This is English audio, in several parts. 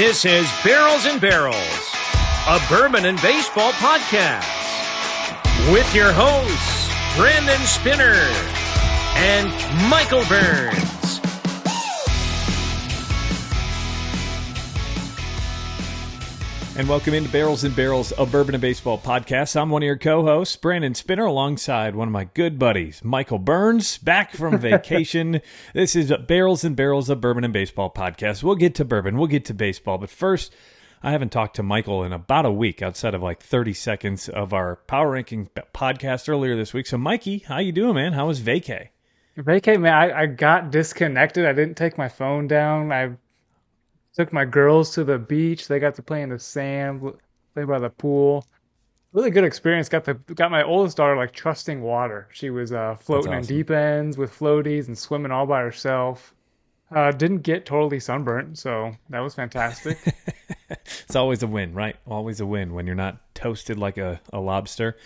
This is Barrels and Barrels, a bourbon and baseball podcast, with your hosts, Brandon Spinner and Michael Burns. And welcome into Barrels and Barrels, a bourbon and baseball podcast. I'm one of your co-hosts, Brandon Spinner, alongside one of my good buddies, Michael Burns, back from vacation. This is Barrels and Barrels, a bourbon and baseball podcast. We'll get to bourbon, we'll get to baseball, but first, I haven't talked to Michael in about a week, outside of like 30 seconds of our Power Ranking podcast earlier this week. So, Mikey, how you doing, man? How was vacay? Vacay, man, I got disconnected. I didn't take my phone down. I took my girls to the beach. They got to play in the sand, play by the pool. Really good experience. Got my oldest daughter like trusting water. She was floating in deep ends with floaties and swimming all by herself. Didn't get totally sunburnt, so that was fantastic. It's always a win, right? Always a win when you're not toasted like a lobster.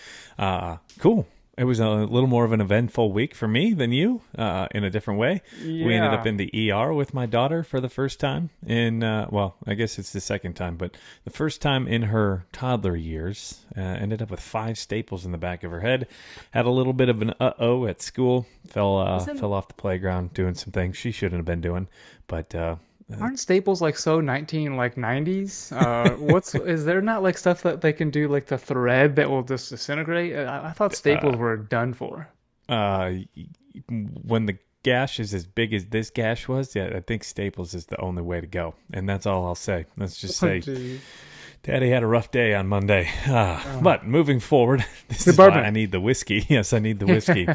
Cool. It was a little more of an eventful week for me than you, in a different way. Yeah. We ended up in the ER with my daughter for the first time in, well, I guess it's the second time, but the first time in her toddler years. Ended up with 5 staples in the back of her head. Had a little bit of an uh-oh at school. Fell off the playground doing some things she shouldn't have been doing. But aren't staples like so 90s? Is there not like stuff that they can do like the thread that will just disintegrate? I thought staples were done for. When the gash is as big as this gash was, yeah, I think staples is the only way to go. And that's all I'll say. Let's just say, Daddy had a rough day on Monday. But moving forward, this is why I need the whiskey. Yes, I need the whiskey.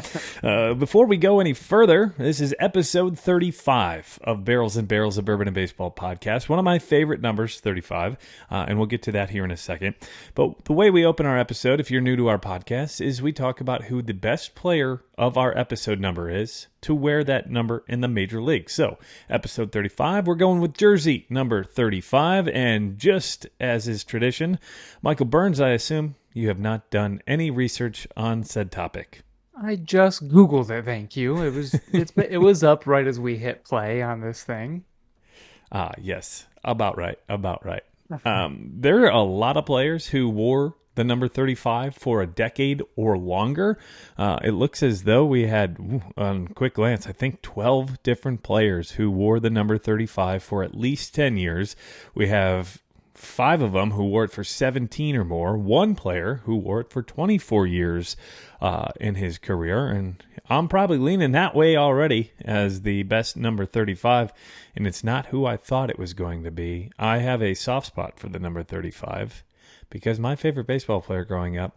Before we go any further, this is episode 35 of Barrels and Barrels, a Bourbon and Baseball podcast. One of my favorite numbers, 35, and we'll get to that here in a second. But the way we open our episode, if you're new to our podcast, is we talk about who the best player of our episode number is to wear that number in the major league. So, episode 35, we're going with jersey number 35, and just as is tradition, Michael Burns, I assume you have not done any research on said topic. I just Googled it, thank you. It was up right as we hit play on this thing. Yes, about right. There are a lot of players who wore the number 35 for a decade or longer. It looks as though we had, on quick glance, I think 12 different players who wore the number 35 for at least 10 years. We have 5 of them who wore it for 17 or more. 1 player who wore it for 24 years in his career. And I'm probably leaning that way already as the best number 35. And it's not who I thought it was going to be. I have a soft spot for the number 35. Because my favorite baseball player growing up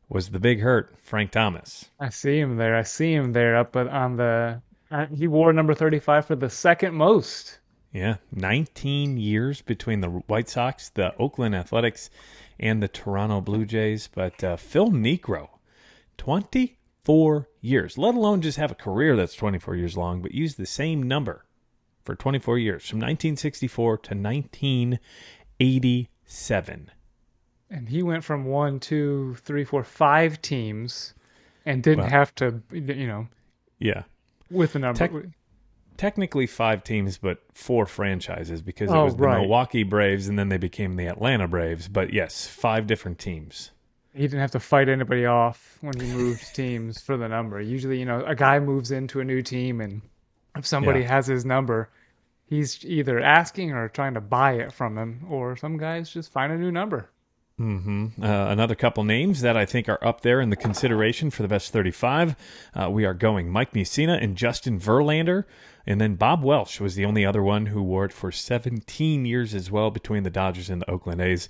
was the big hurt, Frank Thomas. I see him there up on the... he wore number 35 for the second most. Yeah, 19 years between the White Sox, the Oakland Athletics, and the Toronto Blue Jays. But Phil Niekro, 24 years, let alone just have a career that's 24 years long, but use the same number for 24 years, from 1964 to 1987. And he went from 5 teams and didn't have to, yeah, with the number. Technically 5 teams, but 4 franchises because it was the Milwaukee Braves and then they became the Atlanta Braves. But yes, 5 different teams. He didn't have to fight anybody off when he moved teams for the number. Usually, a guy moves into a new team and if somebody has his number, he's either asking or trying to buy it from him, or some guys just find a new number. Mm-hmm. Another couple names that I think are up there in the consideration for the best 35. We are going Mike Mussina and Justin Verlander. And then Bob Welch was the only other one who wore it for 17 years as well between the Dodgers and the Oakland A's.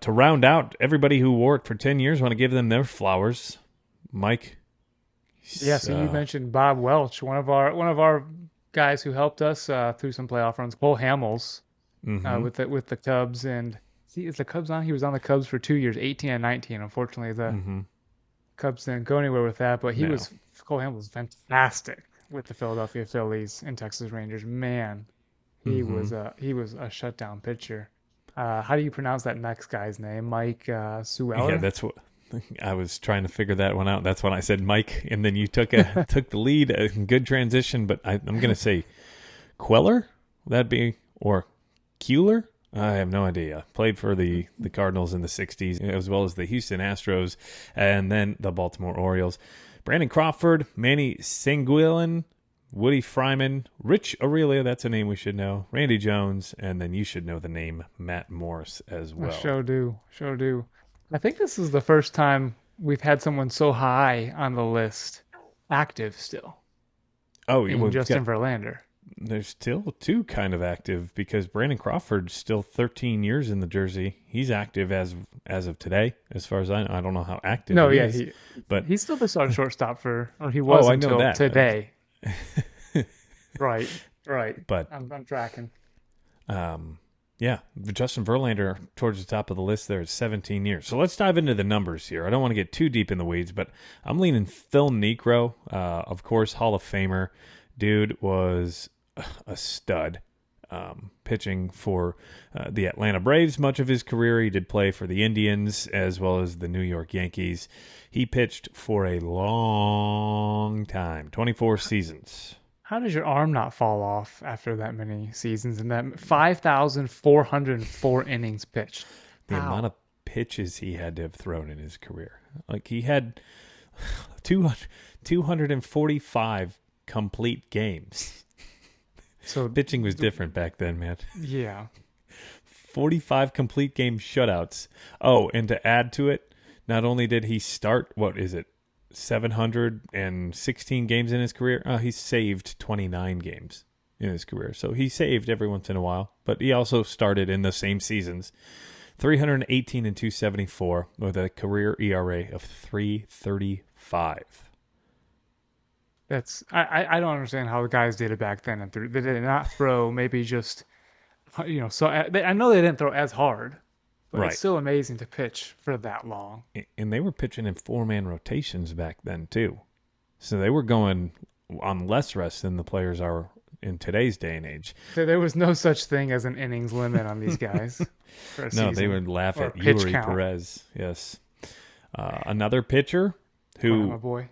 To round out everybody who wore it for 10 years, I want to give them their flowers. Mike? Yeah, so you mentioned Bob Welch, one of our guys who helped us through some playoff runs, Cole Hamels, with the Cubs. And see, is the Cubs on? He was on the Cubs for 2 years, 18 and 19. Unfortunately, the Cubs didn't go anywhere with that, but Cole Hamels was fantastic with the Philadelphia Phillies and Texas Rangers. Man, he was a shutdown pitcher. How do you pronounce that next guy's name? Mike Sewell? Yeah, that's what I was trying to figure that one out. That's when I said Mike, and then you took the lead. A good transition, but I'm going to say Queller. That'd be, or Kuehler. I have no idea. Played for the Cardinals in the 60s, as well as the Houston Astros, and then the Baltimore Orioles. Brandon Crawford, Manny Sanguillen, Woody Fryman, Rich Aurelia, that's a name we should know, Randy Jones, and then you should know the name Matt Morris as well. Sure do. I think this is the first time we've had someone so high on the list active still. Oh, Justin Verlander. There's still two kind of active because Brandon Crawford's still 13 years in the jersey. He's active as of today, as far as I know. I don't know how active he is. But he's still the starting shortstop he was until today. Right. But I'm tracking. Yeah, Justin Verlander towards the top of the list there is 17 years. So let's dive into the numbers here. I don't want to get too deep in the weeds, but I'm leaning Phil Niekro, of course, Hall of Famer. Dude was a stud, pitching for the Atlanta Braves much of his career. He did play for the Indians as well as the New York Yankees. He pitched for a long time, 24 seasons. How does your arm not fall off after that many seasons and that 5,404 innings pitched? The amount of pitches he had to have thrown in his career. Like he had 245 complete games. So pitching was different back then, man. Yeah. 45 complete game shutouts. Oh, and to add to it, not only did he start, 716 games in his career, he saved 29 games in his career. So he saved every once in a while, but he also started in the same seasons. 318 and 274 with a career ERA of 3.35. I don't understand how the guys did it back then. They did not throw maybe just, so I know they didn't throw as hard, but It's still amazing to pitch for that long. And they were pitching in 4-man rotations back then too. So they were going on less rest than the players are in today's day and age. So there was no such thing as an innings limit on these guys. No, they would laugh at Yuri Perez. Yes. Another pitcher who... my boy.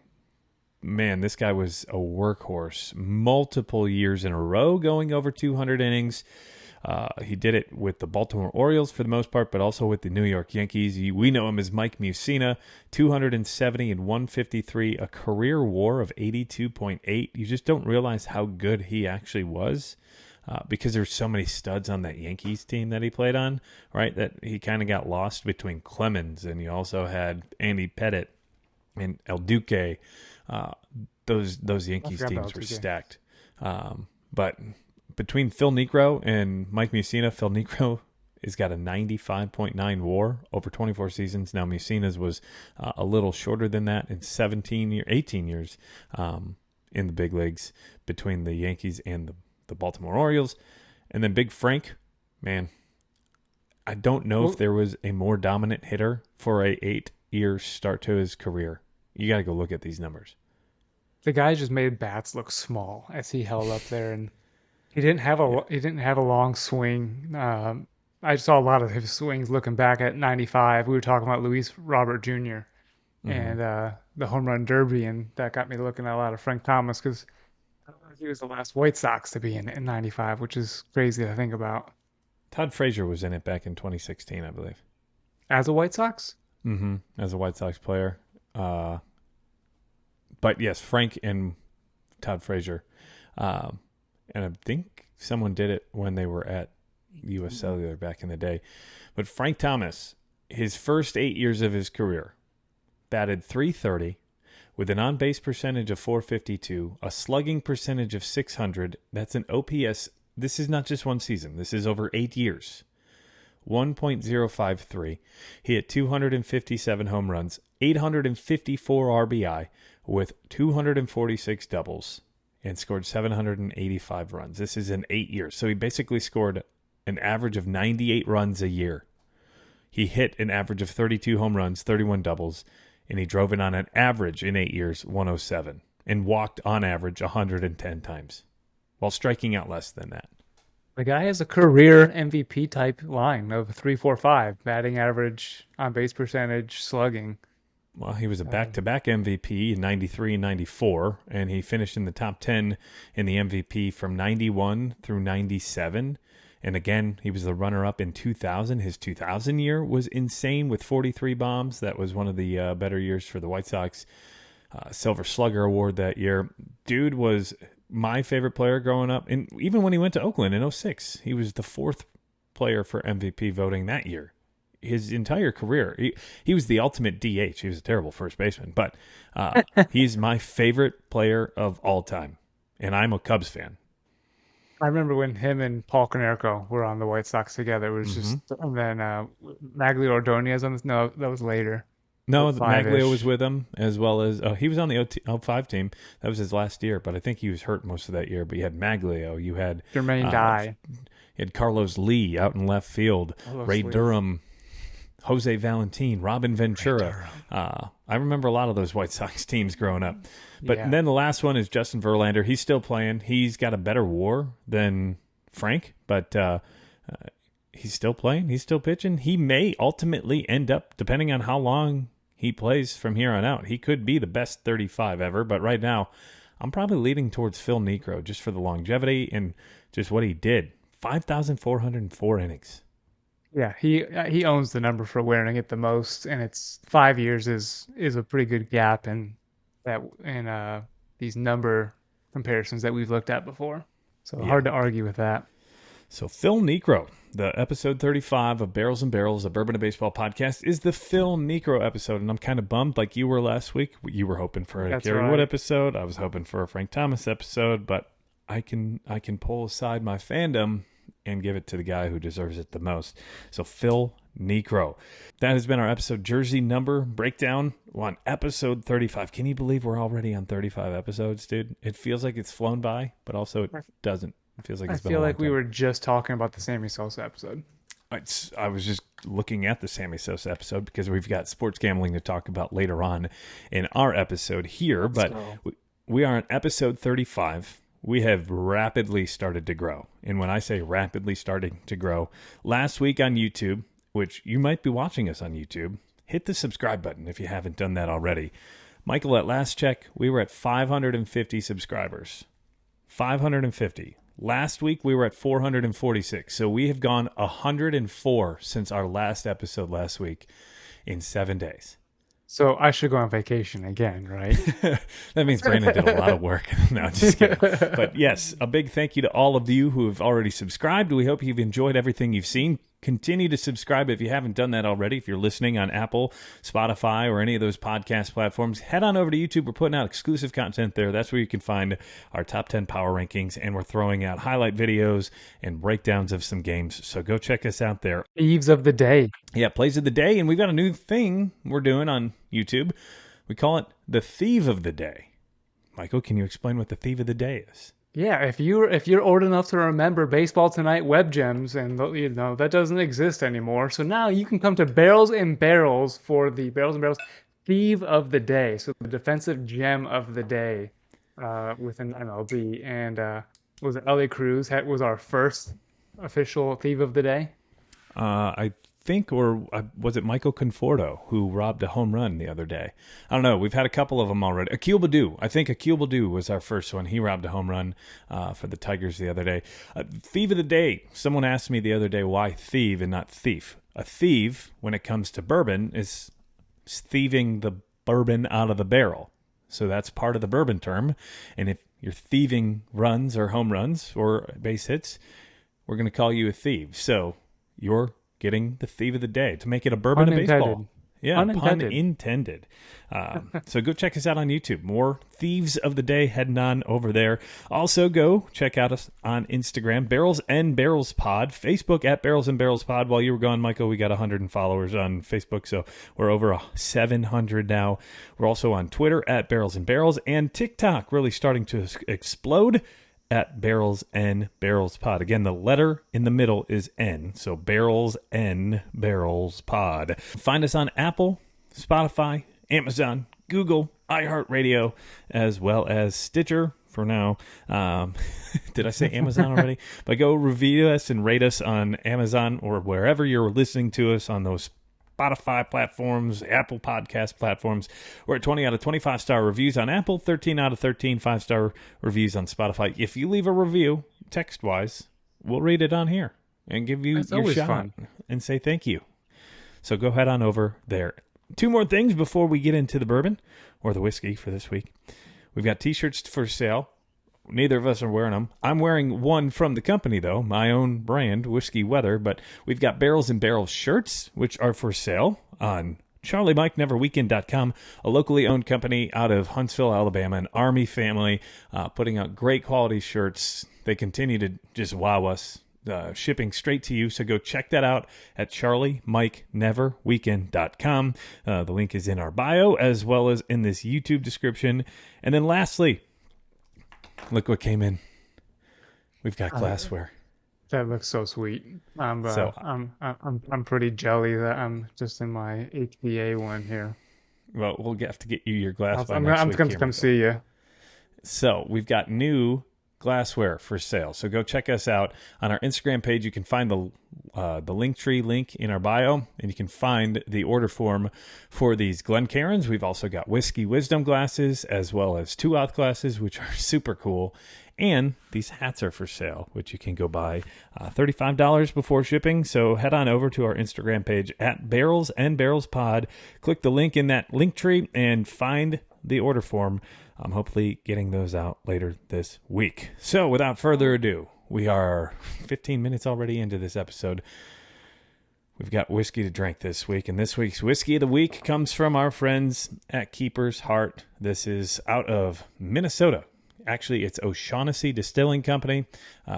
Man, this guy was a workhorse multiple years in a row going over 200 innings. He did it with the Baltimore Orioles for the most part, but also with the New York Yankees. We know him as Mike Mussina, 270 and 153, a career WAR of 82.8. You just don't realize how good he actually was because there's so many studs on that Yankees team that he played on, right? That he kind of got lost between Clemens, and you also had Andy Pettitte and El Duque. Those Yankees teams were stacked. But between Phil Niekro and Mike Mussina, Phil Niekro has got a 95.9 WAR over 24 seasons. Now Mussina's was a little shorter than that in 18 years in the big leagues between the Yankees and the Baltimore Orioles. And then Big Frank, man, I don't know if there was a more dominant hitter for a 8-year start to his career. You got to go look at these numbers. The guy just made bats look small as he held up there, and he didn't have a long swing. I saw a lot of his swings looking back at 95. We were talking about Luis Robert Jr. And the home run derby, and that got me looking at a lot of Frank Thomas because he was the last White Sox to be in 95, which is crazy to think about. Todd Frazier was in it back in 2016, I believe. As a White Sox? Mm-hmm. As a White Sox player. But yes, Frank and Todd Frazier. And I think someone did it when they were at U.S. Cellular back in the day. But Frank Thomas, his first 8 years of his career, batted .330 with an on-base percentage of .452, a slugging percentage of .600. That's an OPS. This is not just one season. This is over 8 years. 1.053. He hit 257 home runs, 854 RBI with 246 doubles, and scored 785 runs. This is in 8 years. So he basically scored an average of 98 runs a year. He hit an average of 32 home runs, 31 doubles, and he drove it on an average in 8 years, 107, and walked on average 110 times, while striking out less than that. The guy has a career MVP type line of 3.45, batting average, on base percentage, slugging. Well, he was a back-to-back MVP in 93 and 94, and he finished in the top 10 in the MVP from 91 through 97. And again, he was the runner-up in 2000. His 2000 year was insane with 43 bombs. That was one of the better years for the White Sox. Silver Slugger Award that year. Dude was my favorite player growing up. And even when he went to Oakland in 06, he was the 4th player for MVP voting that year. His entire career, he was the ultimate DH. He was a terrible first baseman, but he's my favorite player of all time. And I'm a Cubs fan. I remember when him and Paul Konerko were on the White Sox together. It was just, and then Magglio Ordonez on this. No, that was later. No, Magglio was with him, as well as he was on the 05 team. That was his last year, but I think he was hurt most of that year. But you had Magglio, you had Jermaine Dye, you had Carlos Lee out in left field, Ray Durham, Jose Valentin, Robin Ventura. I remember a lot of those White Sox teams growing up. But then the last one is Justin Verlander. He's still playing. He's got a better WAR than Frank, but he's still playing. He's still pitching. He may ultimately end up, depending on how long he plays from here on out, he could be the best 35 ever. But right now, I'm probably leaning towards Phil Niekro just for the longevity and just what he did. 5,404 innings. Yeah, he owns the number for wearing it the most, and it's 5 years is a pretty good gap in these number comparisons that we've looked at before. So hard to argue with that. So Phil Niekro, the episode 35 of Barrels and Barrels, a Bourbon and Baseball podcast, is the Phil Niekro episode, and I'm kind of bummed like you were last week. You were hoping for a Gary Wood episode. I was hoping for a Frank Thomas episode, but I can pull aside my fandom and give it to the guy who deserves it the most. So Phil Niekro. That has been our episode jersey number breakdown on episode 35. Can you believe we're already on 35 episodes, dude? It feels like it's flown by, but also it doesn't. It feels like it's been a long time. I feel like we were just talking about the Sammy Sosa episode. I was just looking at the Sammy Sosa episode because we've got sports gambling to talk about later on in our episode here. But we are on episode 35. We have rapidly started to grow. And when I say rapidly starting to grow, last week on YouTube, which you might be watching us on YouTube, hit the subscribe button if you haven't done that already. Michael, at last check, we were at 550 subscribers. 550. Last week, we were at 446. So we have gone 104 since our last episode last week in 7 days. So I should go on vacation again, right? That means Brandon did a lot of work. No, just kidding. But yes, a big thank you to all of you who have already subscribed. We hope you've enjoyed everything you've seen. Continue to subscribe if you haven't done that already. If you're listening on Apple, Spotify, or any of those podcast platforms, head on over to YouTube. We're putting out exclusive content there. That's where you can find our top 10 power rankings, and we're throwing out highlight videos and breakdowns of some games. So go check us out there. Thieves of the Day. Yeah, Plays of the Day, and we've got a new thing we're doing on YouTube. We call it the Thief of the Day. Michael, can you explain what the Thief of the Day is? Yeah, if you're old enough to remember Baseball Tonight web gems, and that doesn't exist anymore, so now you can come to Barrels and Barrels for the Barrels and Barrels Thief of the Day, so the defensive gem of the day within MLB. And was it Ellie Cruz was our first official Thief of the Day? I think, or was it Michael Conforto who robbed a home run the other day? I don't know. We've had a couple of them already. Akil Baddoo. I think Akil Baddoo was our first one. He robbed a home run for the Tigers the other day. Thief of the Day. Someone asked me the other day why thief and not thief. A thief, when it comes to bourbon, is thieving the bourbon out of the barrel. So that's part of the bourbon term. And if you're thieving runs or home runs or base hits, we're going to call you a thief. So you're getting the Thief of the Day to make it a bourbon of baseball. Yeah, pun intended. So go check us out on YouTube. More Thieves of the Day heading on over there. Also go check out us on Instagram, Barrels and Barrels Pod, Facebook at Barrels and Barrels Pod. While you were gone, Michael, we got 100 followers on Facebook, so we're over 700 now. We're also on Twitter at Barrels and Barrels, and TikTok really starting to explode at Barrels and Barrels Pod. Again, the letter in the middle is N, so Barrels and Barrels Pod. Find us on Apple, Spotify, Amazon, Google, iHeartRadio, as well as Stitcher for now. Did I say Amazon already? But go review us and rate us on Amazon or wherever you're listening to us on those Spotify platforms, Apple podcast platforms. We're at 20 out of 25 star reviews on Apple, 13 out of 13 5-star reviews on Spotify. If you leave a review, text-wise, we'll read it on here. and give you That's your always shot fun. and say thank you. So go head on over there. 2 more things before we get into the bourbon or the whiskey for this week. We've got T-shirts for sale. Neither of us are wearing them. I'm wearing one from the company, though, my own brand, Whiskey Weather. But we've got Barrels and Barrels shirts, which are for sale on CharlieMikeNeverWeekend.com, a locally owned company out of Huntsville, Alabama, an Army family, putting out great quality shirts. They continue to just wow us, shipping straight to you. So go check that out at CharlieMikeNeverWeekend.com. The link is in our bio as well as in this YouTube description. And then lastly, look what came in. We've got glassware. That looks so sweet. I'm pretty jelly that I'm just in my HBA one here. Well, we'll have to get you your glass. I'm going to come see you. So we've got new glassware for sale. So go check us out on our Instagram page. You can find the Linktree link in our bio, and you can find the order form for these Glencairns. We've also got Whiskey Wisdom glasses as well as 2-ounce glasses, which are super cool. And these hats are for sale, which you can go buy $35 before shipping. So head on over to our Instagram page at Barrels and Barrels Pod. Click the link in that link tree and find the order form. I'm hopefully getting those out later this week. So without further ado, we are 15 minutes already into this episode. We've got whiskey to drink this week, and this week's whiskey of the week comes from our friends at Keeper's Heart. This is out of Minnesota. Actually, it's O'Shaughnessy Distilling Company,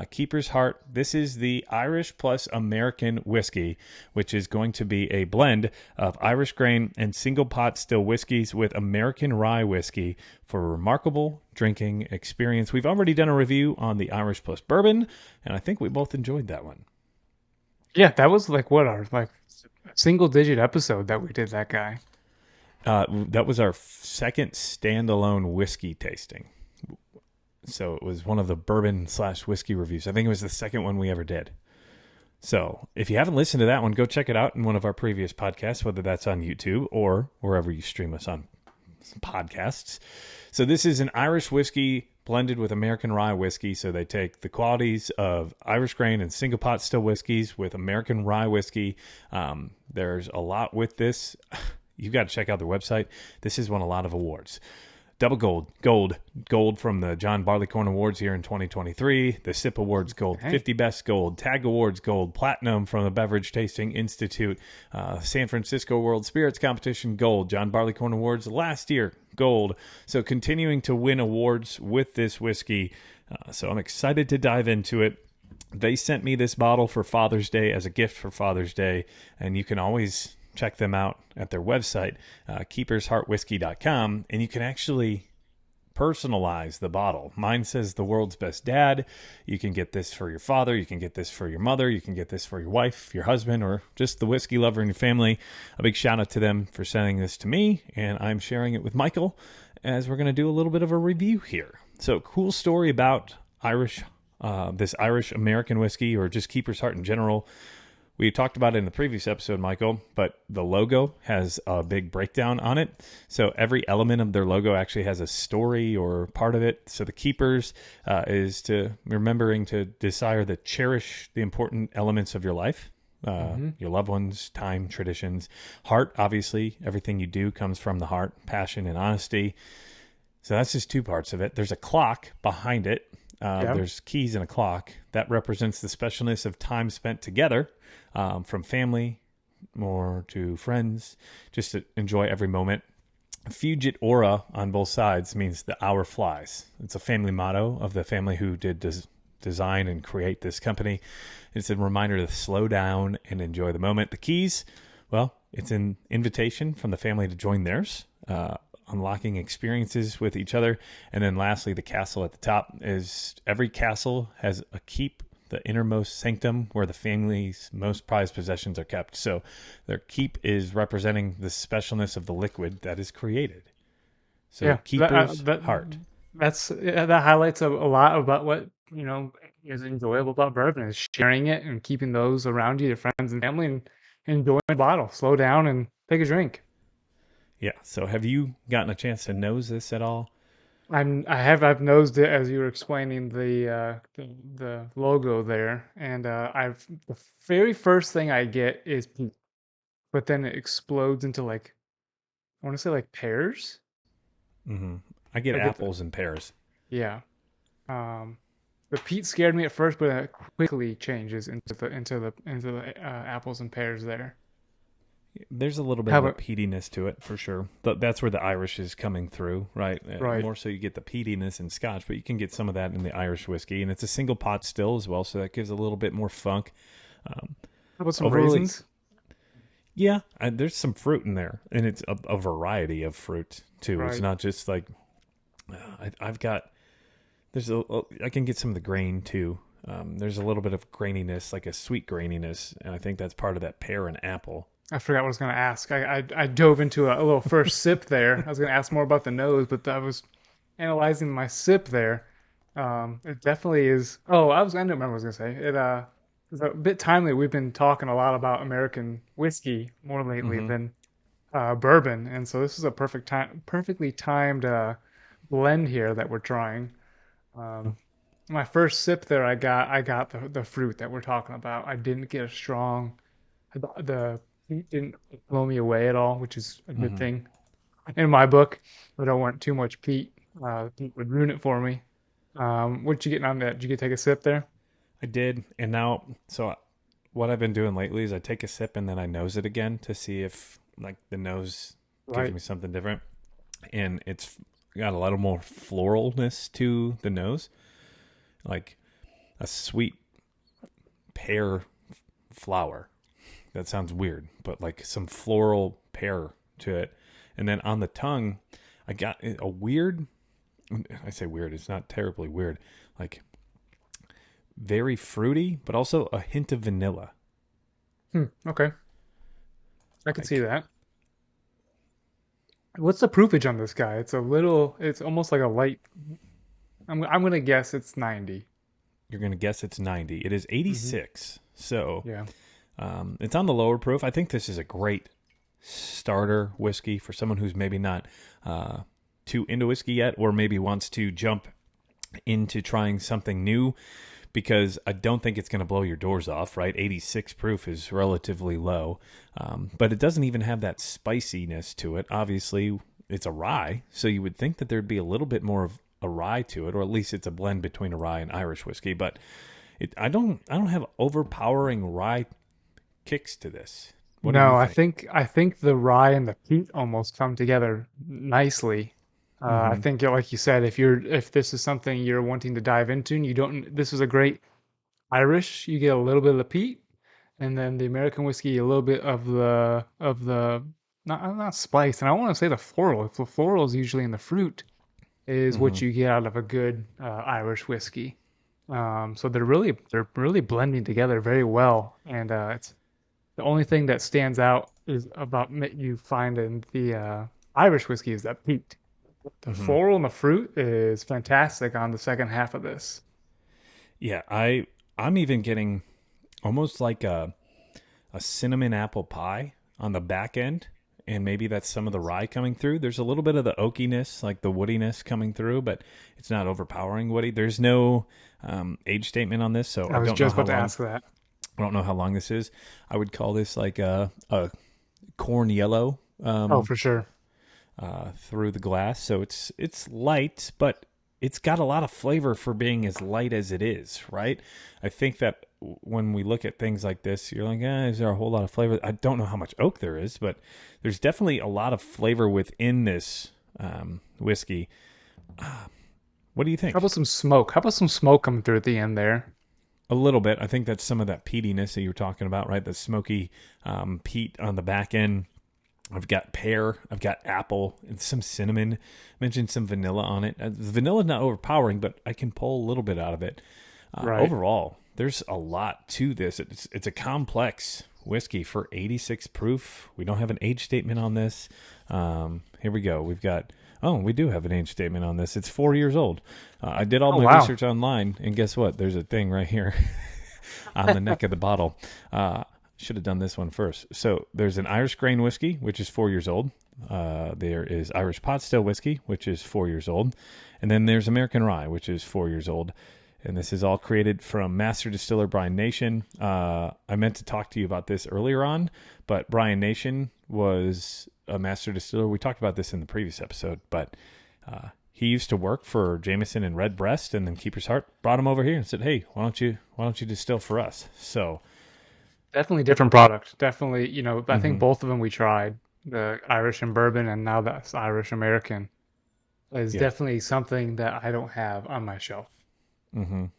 Keeper's Heart. This is the Irish plus American whiskey, which is going to be a blend of Irish grain and single pot still whiskeys with American rye whiskey for a remarkable drinking experience. We've already done a review on the Irish plus bourbon, and I think we both enjoyed that one. Yeah, that was our single-digit episode that we did that guy. That was our second standalone whiskey tasting. So it was one of the bourbon/whiskey reviews. I think it was the second one we ever did. So if you haven't listened to that one, go check it out in one of our previous podcasts, whether that's on YouTube or wherever you stream us on podcasts. So this is an Irish whiskey blended with American rye whiskey. So they take the qualities of Irish grain and single pot still whiskeys with American rye whiskey. There's a lot with this. You've got to check out their website. This has won a lot of awards. Double gold from the John Barleycorn Awards here in 2023. The SIP Awards gold, 50 Best gold, Tag Awards gold, platinum from the Beverage Tasting Institute, San Francisco World Spirits Competition gold, John Barleycorn Awards last year gold. So continuing to win awards with this whiskey. So I'm excited to dive into it. They sent me this bottle for Father's Day as a gift for Father's Day, and you can always check them out at their website, keepersheartwhiskey.com, and you can actually personalize the bottle. Mine says the world's best dad. You can get this for your father. You can get this for your mother. You can get this for your wife, your husband, or just the whiskey lover in your family. A big shout out to them for sending this to me, and I'm sharing it with Michael as we're going to do a little bit of a review here. So cool story about this Irish American whiskey, or just Keeper's Heart in general. We talked about it in the previous episode, Michael, but the logo has a big breakdown on it. So every element of their logo actually has a story or part of it. So the Keepers is to remembering to desire to cherish the important elements of your life, your loved ones, time, traditions. Heart, obviously, everything you do comes from the heart, passion and honesty. So that's just 2 parts of it. There's a clock behind it. There's keys and a clock that represents the specialness of time spent together, from family or to friends, just to enjoy every moment. Fugit Aura on both sides means the hour flies. It's a family motto of the family who did design and create this company. It's a reminder to slow down and enjoy the moment. The keys, well, it's an invitation from the family to join theirs, unlocking experiences with each other. And then lastly, the castle at the top is every castle has a keep, the innermost sanctum where the family's most prized possessions are kept. So their keep is representing the specialness of the liquid that is created. So Keeper's Heart. That highlights a lot about what, is enjoyable about bourbon, is sharing it and keeping those around you, your friends and family, and enjoying the bottle. Slow down and take a drink. Yeah. So have you gotten a chance to nose this at all? I've nosed it as you were explaining the logo there, and the very first thing I get is peach, but then it explodes into like I want to say like pears. Mm-hmm. I get I get the apples and pears. yeah. Um, the peach scared me at first, but it quickly changes into the apples and pears there. There's a little bit How of a about peatiness to it for sure. That's where the Irish is coming through, right? right? More so you get the peatiness in Scotch, but you can get some of that in the Irish whiskey, and it's a single pot still as well, so that gives a little bit more funk. Um, How about some Overly, raisins? yeah, there's some fruit in there, and it's a variety of fruit too. It's Right. not just like I've got. I can get some of the grain too. There's a little bit of graininess, like a sweet graininess, and I think that's part of that pear and apple. I forgot what I was going to ask. I dove into a little first sip there. I was going to ask more about the nose, but I was analyzing my sip there. It definitely is. Oh, I don't remember what I was going to say. It's a bit timely. We've been talking a lot about American whiskey more lately Mm-hmm. than bourbon, and so this is a perfectly timed blend here that we're trying. Um, my first sip there, I got the fruit that we're talking about. I didn't get a strong. The heat didn't blow me away at all, which is a good Mm-hmm. thing in my book. I don't want too much peat. Peat would ruin it for me. What you getting on that? Did you get take a sip there? I did, and now what I've been doing lately is I take a sip and then I nose it again to see if like the nose gives Right. me something different, and it's got a little more floralness to the nose, like a sweet pear flower. That sounds weird, but like some floral pear to it, and then on the tongue, I got a weird. I say weird. It's not terribly weird. Like very fruity, but also a hint of vanilla. Okay. I can see Like that. What's the proofage on this guy? It's almost like a light. I'm gonna guess it's 90. you're going to guess it's 90. It is Hmm. 86. So Yeah. it's on the lower proof. I think this is a great starter whiskey for someone who's maybe not too into whiskey yet, or maybe wants to jump into trying something new, because I don't think it's going to blow your doors off, right? 86 proof is relatively low, but it doesn't even have that spiciness to it. Obviously, it's a rye, so you would think that there'd be a little bit more of a rye to it, or at least it's a blend between a rye and Irish whiskey. But I don't have overpowering rye kicks to this. What do No, you I think? think I think the rye and the peat almost come together nicely. I Mm-hmm. think, like you said, if this is something you're wanting to dive into, and you don't, this is a great Irish. You get a little bit of the peat, and then the American whiskey, a little bit of the not spice, and I want to say the floral. If the floral is usually in the fruit, is Mm-hmm. what you get out of a good Irish whiskey. So they're really blending together very well, and it's the only thing that stands out is about you find in the Irish whiskey is that peat. The Mm-hmm. floral and the fruit is fantastic on the second half of this. Yeah, I'm even getting almost like a cinnamon apple pie on the back end, and maybe that's some of the rye coming through. There's a little bit of the oakiness, like the woodiness coming through, but it's not overpowering woody. There's no age statement on this, so I was just about to ask that. I don't know how long this is. I would call this like a corn yellow Oh, for sure. through the glass. So it's light, but it's got a lot of flavor for being as light as it is, right? I think that when we look at things like this, you're like, is there a whole lot of flavor? I don't know how much oak there is, but there's definitely a lot of flavor within this whiskey. What do you How think? about some smoke? How about some smoke coming through at the end there? A little bit. I think that's some of that peatiness that you were talking about, right? The smoky peat on the back end. I've got pear, I've got apple, and some cinnamon. Mentioned some vanilla on it. The vanilla is not overpowering, but I can pull a little bit out of it. Right. Overall, there's a lot to this. It's a complex whiskey for 86 proof. We don't have an age statement on this. Here we go. We do have an age statement on this. It's 4 years old. I did all Oh, my wow. research online, and guess what? There's a thing right here on the neck of the bottle. should have done this one first. So there's an Irish grain whiskey, which is 4 years old. There is Irish pot still whiskey, which is 4 years old. And then there's American rye, which is 4 years old. And this is all created from master distiller Brian Nation. I meant to talk to you about this earlier on, but Brian Nation was a master distiller. We talked about this in the previous episode, but he used to work for Jameson and Redbreast, and then Keeper's Heart brought him over here and said, "Hey, why don't you distill for us?" So definitely different product. Definitely, I think both of them we tried, the Irish and bourbon, and now that's Irish American. Is definitely something that I don't have on my shelf.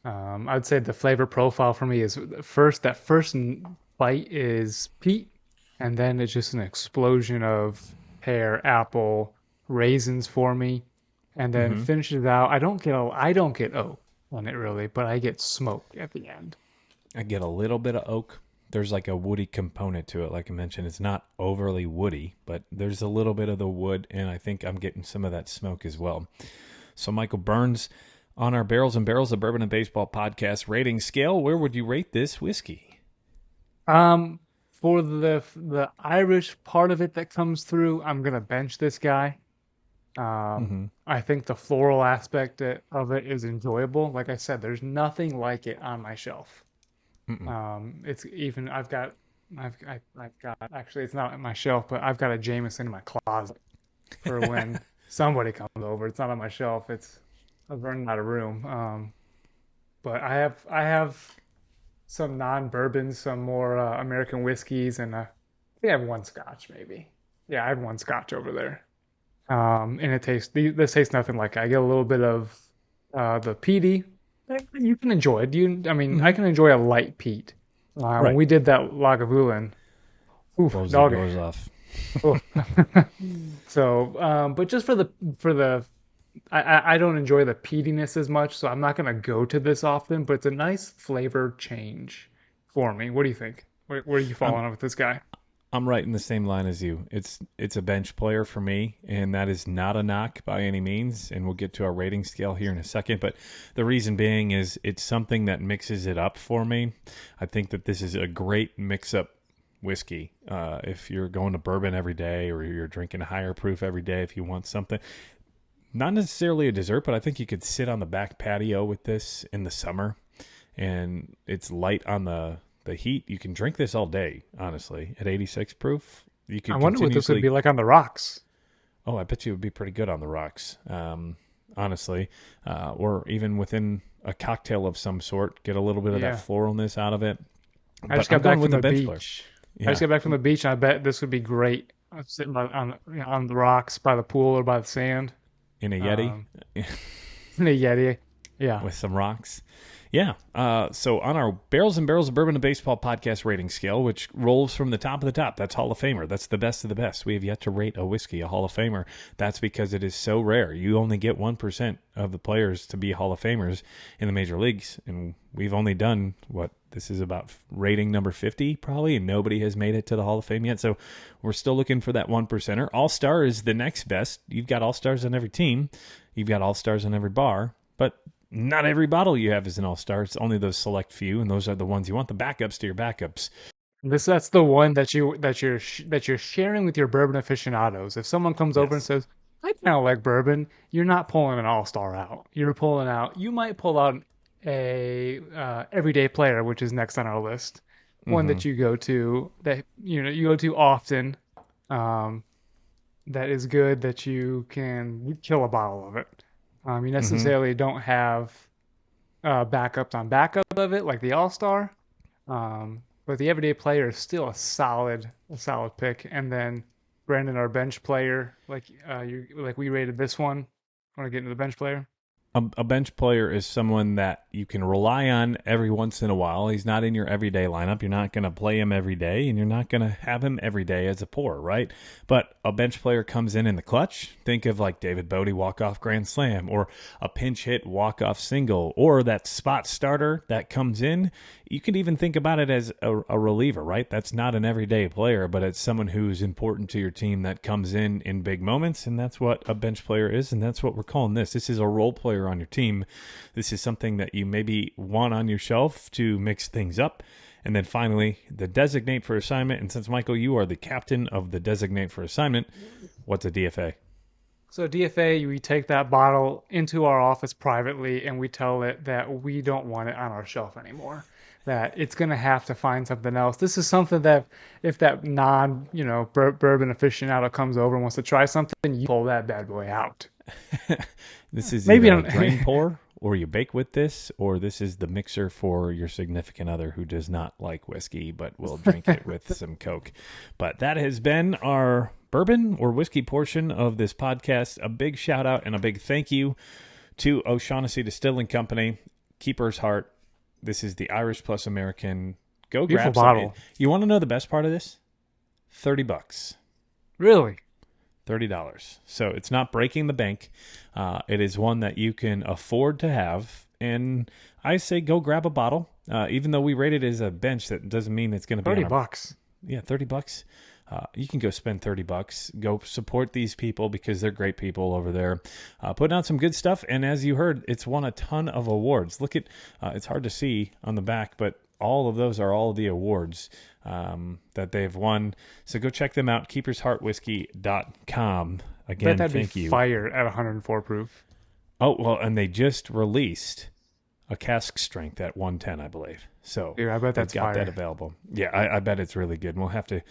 I'd say the flavor profile for me is that first bite is peat, and then it's just an explosion of pear, apple, raisins for me, and then finishes out. I don't get oak on it really, but I get smoke at the end. I get a little bit of oak. There's like a woody component to it. Like I mentioned, it's not overly woody, but there's a little bit of the wood, and I think I'm getting some of that smoke as well. So Michael Burns, on our Barrels and Barrels of Bourbon and Baseball podcast rating scale, where would you rate this whiskey? For the Irish part of it that comes through, I'm gonna bench this guy. I think the floral aspect of it is enjoyable. Like I said, there's nothing like it on my shelf. It's even I've got actually it's not on my shelf, but I've got a Jameson in my closet for when somebody comes over. It's not on my shelf. I've run out of room. But I have some non-bourbons, some more American whiskeys, and I think I have one Scotch maybe. Yeah, I have one Scotch over there. And this tastes nothing like it. I get a little bit of the peaty. You can enjoy it. I can enjoy a light peat. Right. When we did that Lagavulin, blows the doors off. So, but just for the I don't enjoy the peatiness as much, so I'm not going to go to this often, but it's a nice flavor change for me. What do you think? Where are you falling on with this guy? I'm right in the same line as you. It's a bench player for me, and that is not a knock by any means, and we'll get to our rating scale here in a second, but the reason being is it's something that mixes it up for me. I think that this is a great mix-up whiskey. If you're going to bourbon every day or you're drinking a higher proof every day, if you want something, not necessarily a dessert, but I think you could sit on the back patio with this in the summer, and it's light on the heat. You can drink this all day, honestly. At 86 proof, you could. I wonder what this would be like on the rocks. Oh, I bet you it would be pretty good on the rocks, honestly. Or even within a cocktail of some sort, get a little bit of that floralness out of it. I just got back from the beach. Yeah. I just got back from the beach, and I bet this would be great. I'm sitting on the rocks by the pool or by the sand. In a Yeti? In a Yeti, yeah. With some rocks. Yeah. So on our Barrels and Barrels of Bourbon and Baseball podcast rating scale, which rolls from the top of the top, that's Hall of Famer. That's the best of the best. We have yet to rate a whiskey a Hall of Famer. That's because it is so rare. You only get 1% of the players to be Hall of Famers in the major leagues. And we've only done, this is about rating number 50 probably, and nobody has made it to the Hall of Fame yet. So we're still looking for that 1%er. All-Star is the next best. You've got All-Stars on every team. You've got All-Stars on every bar. But not every bottle you have is an all-star. It's only those select few, and those are the ones you want. The backups to your backups. That's the one that you're sharing with your bourbon aficionados. If someone comes over and says, "I kind of like bourbon," you're not pulling an all-star out. You might pull out a everyday player, which is next on our list. One that you go to that you go to often. That is good. That you kill a bottle of it. You necessarily don't have backups on backup of it like the All-Star, but the everyday player is still a solid pick. And then Brandon, our bench player, like we rated this one. Want to get into the bench player? A bench player is someone that you can rely on every once in a while. He's not in your everyday lineup. You're not going to play him every day, and you're not going to have him every day as a pour, right? But a bench player comes in the clutch. Think of like David Bodie walk-off grand slam, or a pinch hit walk-off single, or that spot starter that comes in. You could even think about it as a reliever, right? That's not an everyday player, but it's someone who's important to your team that comes in big moments, and that's what a bench player is, and that's what we're calling this. This is a role player on your team. This is something that you maybe want on your shelf to mix things up. And then finally, the designate for assignment. And since, Michael, you are the captain of the designate for assignment, what's a DFA? So DFA, we take that bottle into our office privately and we tell it that we don't want it on our shelf anymore, that it's going to have to find something else. This is something that if that bourbon aficionado comes over and wants to try something, you pull that bad boy out. This is maybe a drain pour, or you bake with this, or this is the mixer for your significant other who does not like whiskey but will drink it with some Coke. But that has been our bourbon or whiskey portion of this podcast. A big shout out and a big thank you to O'Shaughnessy Distilling Company, Keeper's Heart. This is the Irish plus American. Go grab some. Bottle. You want to know the best part of this? $30. Really? $30. So it's not breaking the bank. It is one that you can afford to have. And I say go grab a bottle. Even though we rate it as a bench, that doesn't mean it's going to be $30. Yeah, $30. You can go spend $30. Go support these people because they're great people over there. Putting out some good stuff. And as you heard, it's won a ton of awards. Look at, it's hard to see on the back, but all of those are all of the awards that they've won. So go check them out, keepersheartwhiskey.com. Again, thank you. Fire at 104 proof. Oh, well, and they just released a cask strength at 110, I believe. So I bet that's got fire. that available. Yeah, I bet it's really good. And we'll have to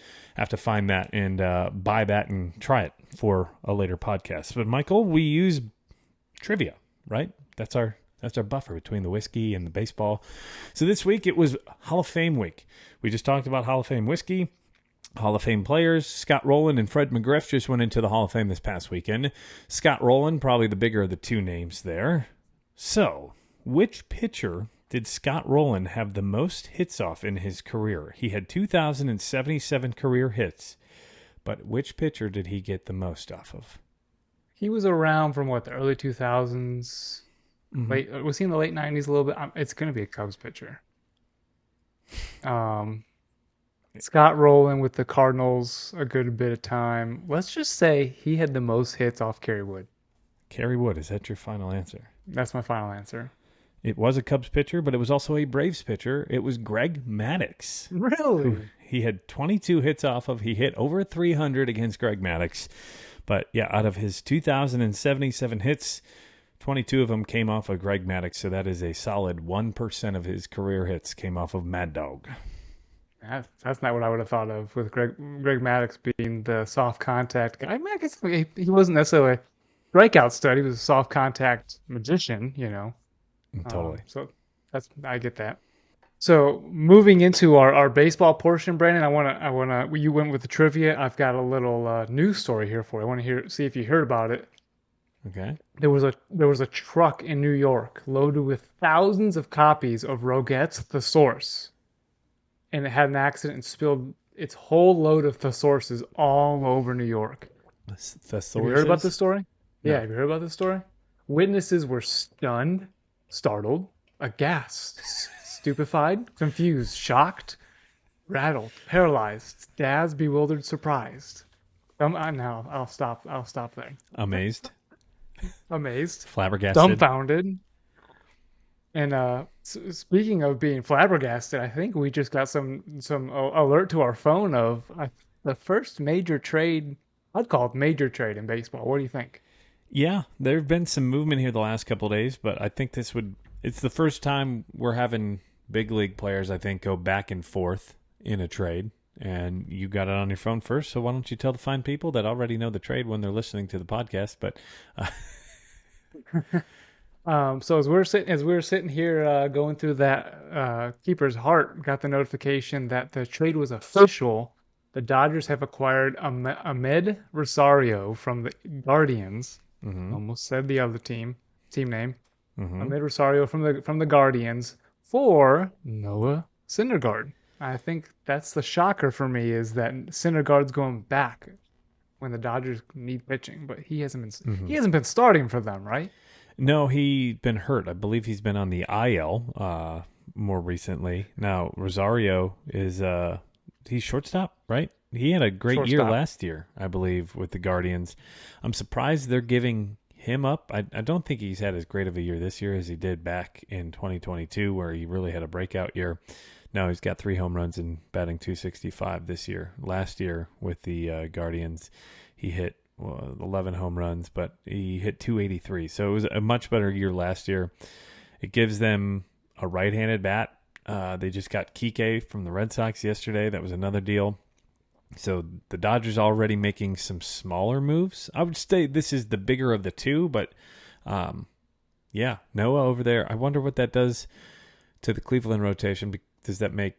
find that and buy that and try it for a later podcast. But Michael, we use trivia, right? That's our buffer between the whiskey and the baseball. So this week it was Hall of Fame week. We just talked about Hall of Fame whiskey, Hall of Fame players. Scott Rowland and Fred McGriff just went into the Hall of Fame this past weekend. Scott Rowland, probably the bigger of the two names there. So, which pitcher did Scott Rowland have the most hits off in his career? He had 2,077 career hits, but which pitcher did he get the most off of? He was around from the early 2000s. Mm-hmm. Was he in the late 90s a little bit? It's going to be a Cubs pitcher. Scott Rowland with the Cardinals a good bit of time. Let's just say he had the most hits off Kerry Wood. Kerry Wood, is that your final answer? That's my final answer. It was a Cubs pitcher, but it was also a Braves pitcher. It was Greg Maddux. Really? He had 22 hits off of. He hit over 300 against Greg Maddux. But yeah, out of his 2,077 hits, 22 of them came off of Greg Maddux. So that is a solid 1% of his career hits came off of Mad Dog. That's not what I would have thought of with Greg Maddux being the soft contact guy. I mean, I guess he wasn't necessarily a strikeout stud. He was a soft contact magician, Totally. So I get that. So moving into our baseball portion, Brandon, I want to. You went with the trivia. I've got a little news story here for you. I want to see if you heard about it. Okay. There was a truck in New York loaded with thousands of copies of Rogette's Thesaurus, and it had an accident and spilled its whole load of thesauruses all over New York. Thesauruses? Have you heard about this story? No. Yeah, have you heard about this story? Witnesses were stunned, startled, aghast, stupefied, confused, shocked, rattled, paralyzed, dazzled, bewildered, surprised. Now I'll stop there. Amazed. Amazed. Flabbergasted. Dumbfounded. And speaking of being flabbergasted, I think we just got some alert to our phone of the first major trade. I'd call it major trade in baseball. What do you think? Yeah, there have been some movement here the last couple of days, but I think it's the first time we're having big league players, I think, go back and forth in a trade. And you got it on your phone first, so why don't you tell the fine people that already know the trade when they're listening to the podcast? But so as we're sitting here going through that, Keeper's Heart got the notification that the trade was official. The Dodgers have acquired Ahmed Rosario from the Guardians. Mm-hmm. Almost said the other team name. Mm-hmm. Ahmed Rosario from the Guardians for Noah Syndergaard. I think that's the shocker for me is that Syndergaard's going back when the Dodgers need pitching, but he hasn't been starting for them, right? No, he's been hurt. I believe he's been on the IL more recently. Now Rosario is he's shortstop, right? He had a great year last year, I believe, with the Guardians. I'm surprised they're giving him up. I don't think he's had as great of a year this year as he did back in 2022, where he really had a breakout year. No, he's got 3 home runs and batting .265 this year. Last year with the Guardians, he hit 11 home runs, but he hit .283. So it was a much better year last year. It gives them a right-handed bat. They just got Kike from the Red Sox yesterday. That was another deal. So the Dodgers already making some smaller moves. I would say this is the bigger of the two, but yeah, Noah over there. I wonder what that does to the Cleveland rotation. Does that make,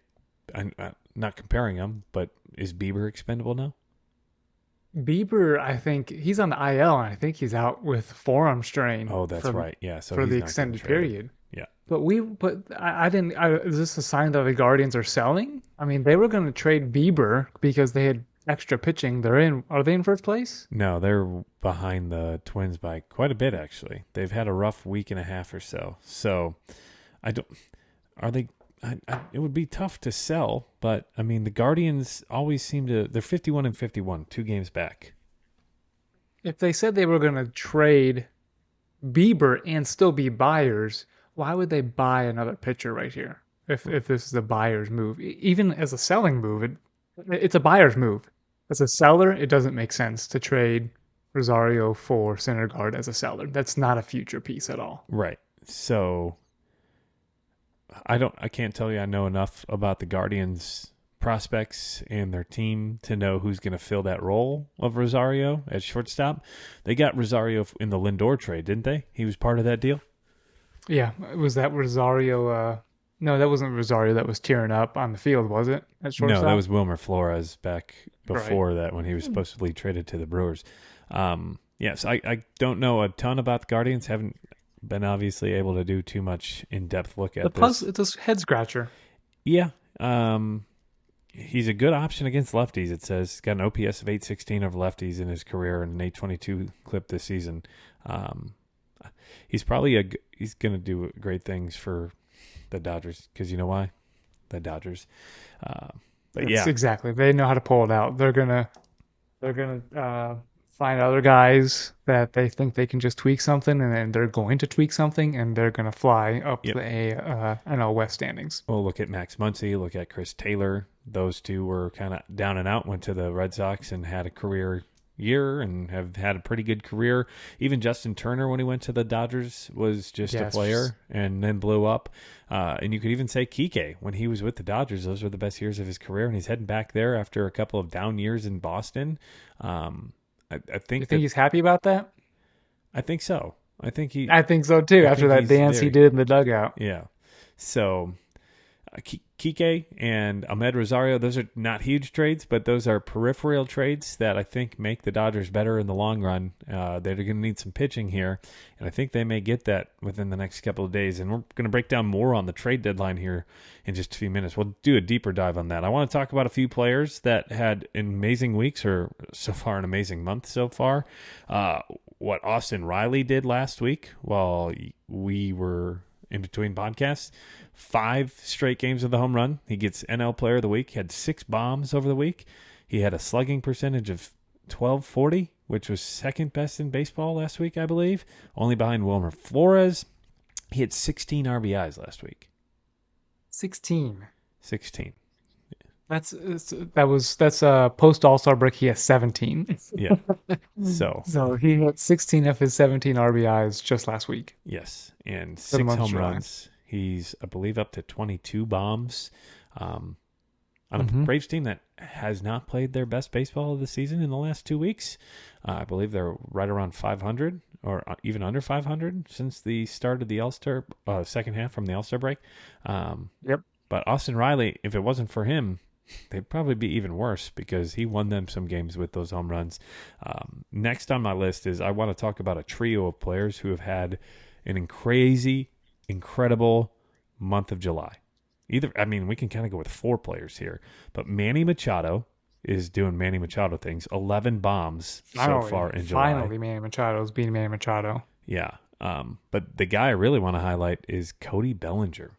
I'm not comparing them, but is Bieber expendable now? Bieber, I think he's on the IL, and I think he's out with forearm strain. Oh, that's right. Yeah, so for the extended period. Yeah, but I didn't. Is this a sign that the Guardians are selling? I mean, they were going to trade Bieber because they had extra pitching. Are they in first place? No, they're behind the Twins by quite a bit. Actually, they've had a rough week and a half or so. So, I don't. Are they? It would be tough to sell, but I mean, the Guardians always seem to. They're 51-51, 2 games back. If they said they were going to trade Bieber and still be buyers, why would they buy another pitcher right here? If this is a buyer's move, even as a selling move, it's a buyer's move. As a seller, it doesn't make sense to trade Rosario for Syndergaard as a seller. That's not a future piece at all. Right. So. I can't tell you I know enough about the Guardians prospects and their team to know who's going to fill that role of Rosario at shortstop. They got Rosario in the Lindor trade, didn't they? He was part of that deal? Yeah. Was that Rosario? No, that wasn't Rosario that was tearing up on the field, was it? At shortstop? No, that was Wilmer Flores back before that when he was supposedly traded to the Brewers. Yes, I don't know a ton about the Guardians. Haven't been obviously able to do too much in-depth look at this. It's a head-scratcher. Yeah. He's a good option against lefties, it says. He's got an OPS of 816 over lefties in his career and an 822 clip this season. He's probably he's going to do great things for the Dodgers because you know why? The Dodgers. But yeah. Exactly. They know how to pull it out. They're going to find other guys that they think they can just tweak something, and then they're going to tweak something, and they're going to fly up the NL West standings. Well, look at Max Muncy, look at Chris Taylor. Those two were kind of down and out, went to the Red Sox and had a career year and have had a pretty good career. Even Justin Turner, when he went to the Dodgers, was just a player and then blew up. And you could even say Kike, when he was with the Dodgers, those were the best years of his career, and he's heading back there after a couple of down years in Boston. I think. You think he's happy about that? I think so. I think so too. After that dance he did in the dugout. Yeah. So, Kike and Ahmed Rosario, those are not huge trades, but those are peripheral trades that I think make the Dodgers better in the long run. They're going to need some pitching here, and I think they may get that within the next couple of days. And we're going to break down more on the trade deadline here in just a few minutes. We'll do a deeper dive on that. I want to talk about a few players that had amazing weeks, or so far an amazing month so far. What Austin Riley did last week while we were in between podcasts. 5 straight games of the home run. He gets NL Player of the Week. He had 6 bombs over the week. He had a slugging percentage of .1240, which was second best in baseball last week, I believe. Only behind Wilmer Flores. He had 16 RBIs last week. 16. That's post All-Star break. He has 17. Yeah. So he had 16 of his 17 RBIs just last week. Yes, and 6 home runs. He's, I believe, up to 22 bombs on a Braves team that has not played their best baseball of the season in the last 2 weeks. I believe they're right around 500 or even under 500 since the start of the All-Star second half from the All-Star break. Yep. But Austin Riley, if it wasn't for him, they'd probably be even worse because he won them some games with those home runs. Next on my list is I want to talk about a trio of players who have had an incredible month of July. We can kind of go with 4 players here, but Manny Machado is doing Manny Machado things. 11 bombs so far in July. Finally, Manny Machado's being Manny Machado. Yeah. But the guy I really want to highlight is Cody Bellinger.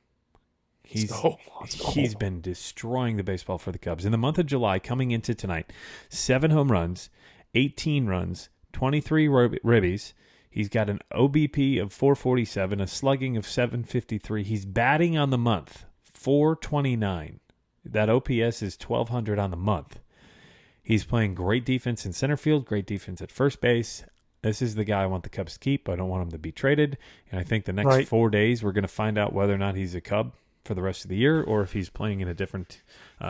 He's been destroying the baseball for the Cubs. In the month of July, coming into tonight, 7 home runs, 18 runs, 23 ribbies. He's got an OBP of 447, a slugging of 753. He's batting on the month, 429. That OPS is 1,200 on the month. He's playing great defense in center field, great defense at first base. This is the guy I want the Cubs to keep. I don't want him to be traded. And I think the next 4 days we're going to find out whether or not he's a Cub for the rest of the year or if he's playing in a different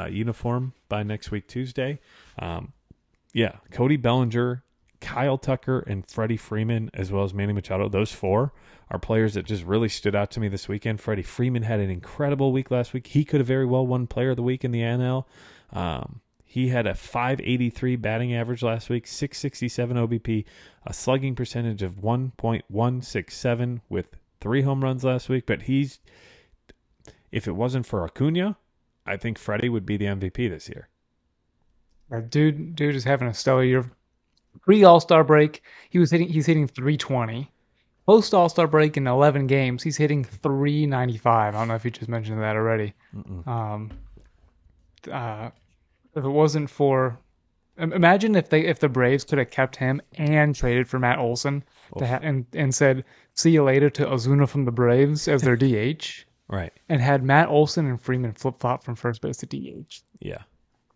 uniform by next week, Tuesday. Cody Bellinger, Kyle Tucker, and Freddie Freeman, as well as Manny Machado, those 4 are players that just really stood out to me this weekend. Freddie Freeman had an incredible week last week. He could have very well won Player of the Week in the NL. He had a 583 batting average last week, 667 OBP, a slugging percentage of 1.167 with 3 home runs last week. But if it wasn't for Acuna, I think Freddie would be the MVP this year. Dude is having a stellar year. Pre-All-Star break, he's hitting 320. Post All-Star break in 11 games, he's hitting 395. I don't know if you just mentioned that already. If it wasn't for, imagine if the Braves could have kept him and traded for Matt Olson and said, "See you later" to Ozuna from the Braves as their DH, right? And had Matt Olson and Freeman flip flop from first base to DH. Yeah,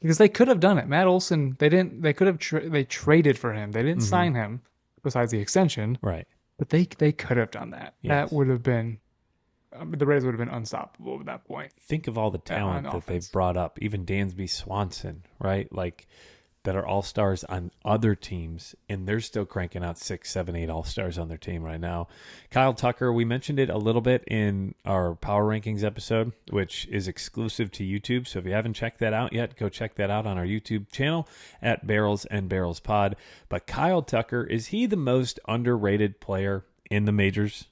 because they could have done it. Matt Olson, they didn't. They could have. They traded for him. They didn't sign him, besides the extension. Right. But they could have done that. Yes. That would have been. The Rays would have been unstoppable at that point. Think of all the talent that they've brought up. Even Dansby Swanson, right? Like, that are all-stars on other teams, and they're still cranking out 6, 7, 8 all-stars on their team right now. Kyle Tucker, we mentioned it a little bit in our Power Rankings episode, which is exclusive to YouTube. So if you haven't checked that out yet, go check that out on our YouTube channel at Barrels and Barrels Pod. But Kyle Tucker, is he the most underrated player in the majors?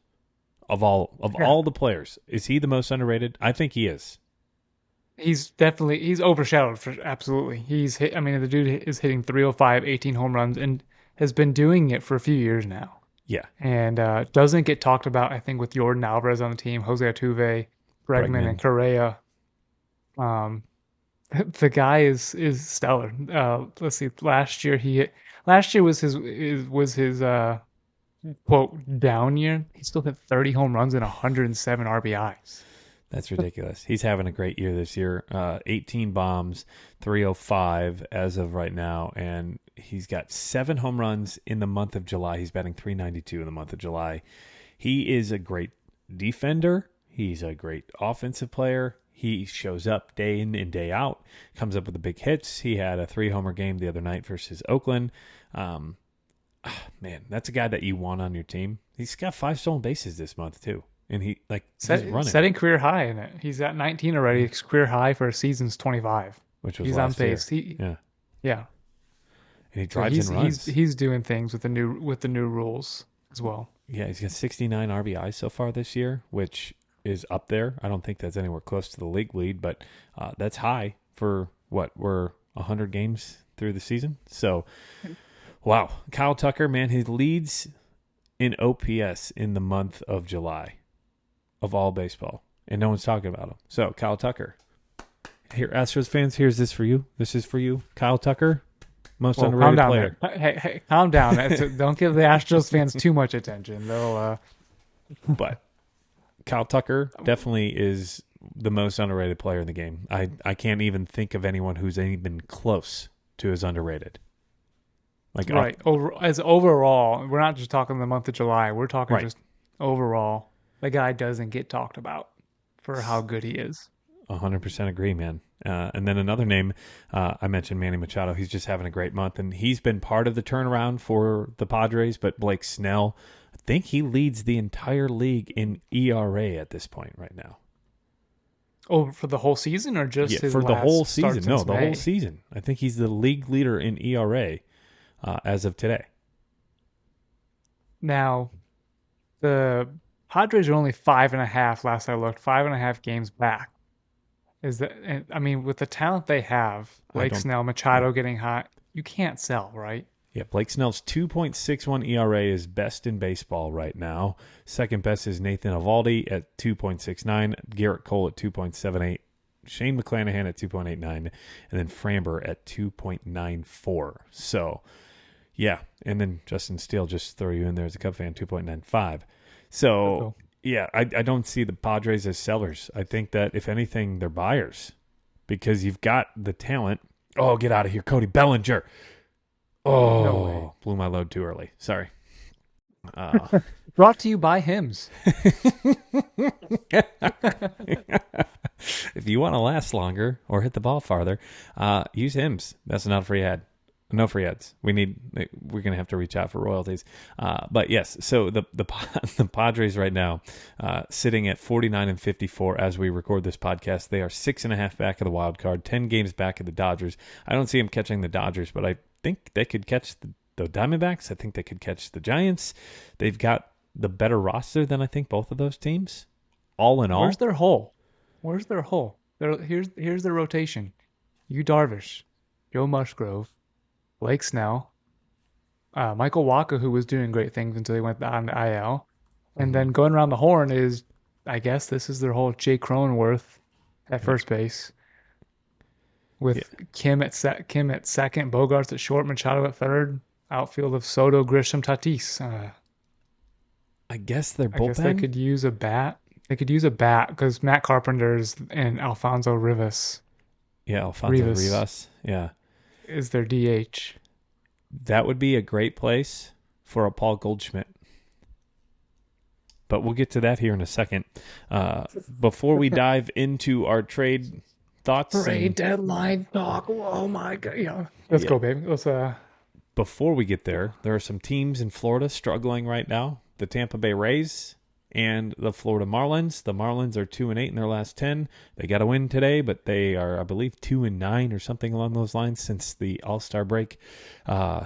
Of all the players, is he the most underrated? I think he is. He's overshadowed absolutely. The dude is hitting 305, 18 home runs, and has been doing it for a few years now. Yeah. And doesn't get talked about, I think, with Jordan Alvarez on the team, Jose Altuve, Bregman, and Correa. The guy is stellar. Let's see. Last year was his quote down year. He still hit 30 home runs and 107 RBIs. That's ridiculous. He's having a great year this year. 18 bombs, 305 as of right now, and he's got 7 home runs in the month of July. He's batting 392 in the month of July. He is a great defender. He's a great offensive player. He shows up day in and day out, comes up with the big hits. He had a 3-homer game the other night versus Oakland. Man, that's a guy that you want on your team. He's got 5 stolen bases this month too, and he's running, setting career high in it. He's at 19 already. It's career high for a season's 25, which was he's last on pace. Year. Yeah, and he drives and runs. He's doing things with the new rules as well. Yeah, he's got 69 RBIs so far this year, which is up there. I don't think that's anywhere close to the league lead, but that's high for we're 100 games through the season. So. Wow. Kyle Tucker, man, he leads in OPS in the month of July of all baseball, and no one's talking about him. So, Kyle Tucker. Here, Astros fans, here's this for you. This is for you. Kyle Tucker, most underrated player. Hey, calm down. Don't give the Astros fans too much attention. They'll. But Kyle Tucker definitely is the most underrated player in the game. I can't even think of anyone who's even close to as underrated. Right. Overall, we're not just talking the month of July. We're talking just overall. The guy doesn't get talked about for how good he is. 100% agree, man. And then another name, I mentioned Manny Machado. He's just having a great month, and he's been part of the turnaround for the Padres. But Blake Snell, I think he leads the entire league in ERA at this point right now. Oh, for the whole season or just his for last the whole season? No, the May? whole season. I think he's the league leader in ERA. As of today. Now, the Padres are only 5.5. Last I looked, 5.5 games back. With the talent they have, Blake Snell, Machado getting hot, you can't sell, right? Yeah, Blake Snell's 2.61 ERA is best in baseball right now. Second best is Nathan Eovaldi at 2.69, Garrett Cole at 2.78, Shane McClanahan at 2.89, and then Framber at 2.94. So. Yeah, and then Justin Steele, just throw you in there as a Cub fan, 2.95. So, yeah, I don't see the Padres as sellers. I think that, if anything, they're buyers because you've got the talent. Oh, get out of here, Cody Bellinger. Oh, no, blew my load too early. Sorry. Brought to you by Hims. If you want to last longer or hit the ball farther, use Hims. That's not a free ad. No free ads. We're going to have to reach out for royalties. But yes, so the Padres right now, sitting at 49-54 as we record this podcast. They are 6.5 back of the wild card, 10 games back of the Dodgers. I don't see them catching the Dodgers, but I think they could catch the Diamondbacks. I think they could catch the Giants. They've got the better roster than I think both of those teams. All in all, where's their hole? Here's their rotation: Yu Darvish, Joe Musgrove, Blake Snell, Michael Wacha, who was doing great things until he went on the IL, and then going around the horn is, I guess this is their whole Jay Cronenworth at first base, with Kim at second, Bogarts at short, Machado at third, outfield of Soto, Grisham, Tatis. I guess their bullpen. I guess they could use a bat. They could use a bat because Matt Carpenter's and Alfonso Rivas. Yeah, Alfonso Rivas. Yeah. Is their DH. That would be a great place for a Paul Goldschmidt. But we'll get to that here in a second. Before we dive into our trade thoughts. Trade deadline talk. Oh my God. Yeah. Let's go, baby. Before we get there are some teams in Florida struggling right now. The Tampa Bay Rays and the Florida Marlins. The Marlins are 2-8 in their last 10. They got a win today, but they are, I believe, 2-9 or something along those lines since the All-Star break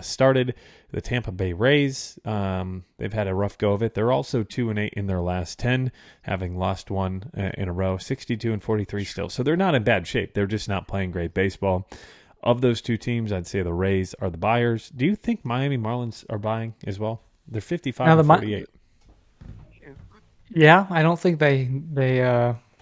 started. The Tampa Bay Rays, they've had a rough go of it. They're also 2-8 in their last 10, having lost one in a row, 62-43 still. So they're not in bad shape. They're just not playing great baseball. Of those two teams, I'd say the Rays are the buyers. Do you think Miami Marlins are buying as well? They're 55-48. Yeah, I don't think I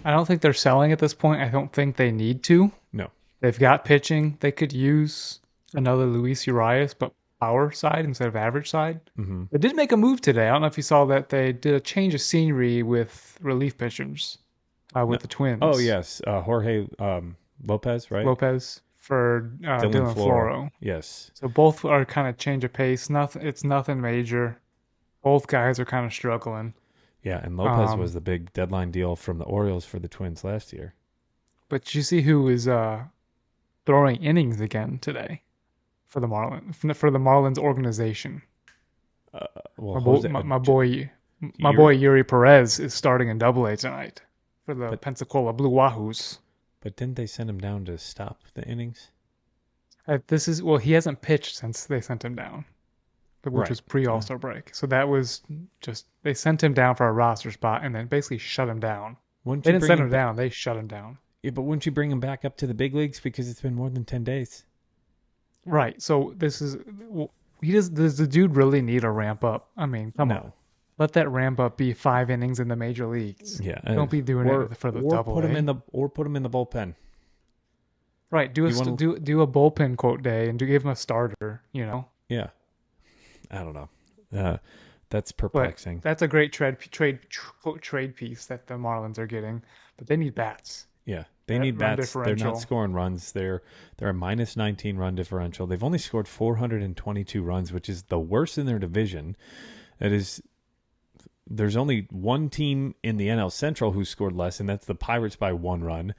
don't think they're selling at this point. I don't think they need to. No. They've got pitching. They could use another Luis Urias, but power side instead of average side. Mm-hmm. They did make a move today. I don't know if you saw that. They did a change of scenery with relief pitchers with the Twins. Oh, yes. Jorge Lopez, right? Lopez for Dylan Floro. Yes. So both are kind of change of pace. It's nothing major. Both guys are kind of struggling. Yeah, and Lopez was the big deadline deal from the Orioles for the Twins last year. But you see who is throwing innings again today for the Marlins organization. My boy Yuri Perez is starting in Double-A tonight for the Pensacola Blue Wahoos. But didn't they send him down to stop the innings? He hasn't pitched since they sent him down, which was pre-All-Star break. So that was just, they sent him down for a roster spot and then basically shut him down. They didn't send him down, they shut him down. Yeah, but wouldn't you bring him back up to the big leagues because it's been more than 10 days? Right. So does the dude really need a ramp up? I mean, come on. Let that ramp up be 5 innings in the major leagues. Yeah. Don't be doing it for the Double-A. Put him in the bullpen. Right. Do a bullpen quote day and give him a starter, Yeah. I don't know. That's perplexing. But that's a great trade piece that the Marlins are getting, but they need bats. Yeah, they need bats. They're not scoring runs. They're a minus 19 run differential. They've only scored 422 runs, which is the worst in their division. There's only one team in the NL Central who scored less, and that's the Pirates by 1 run.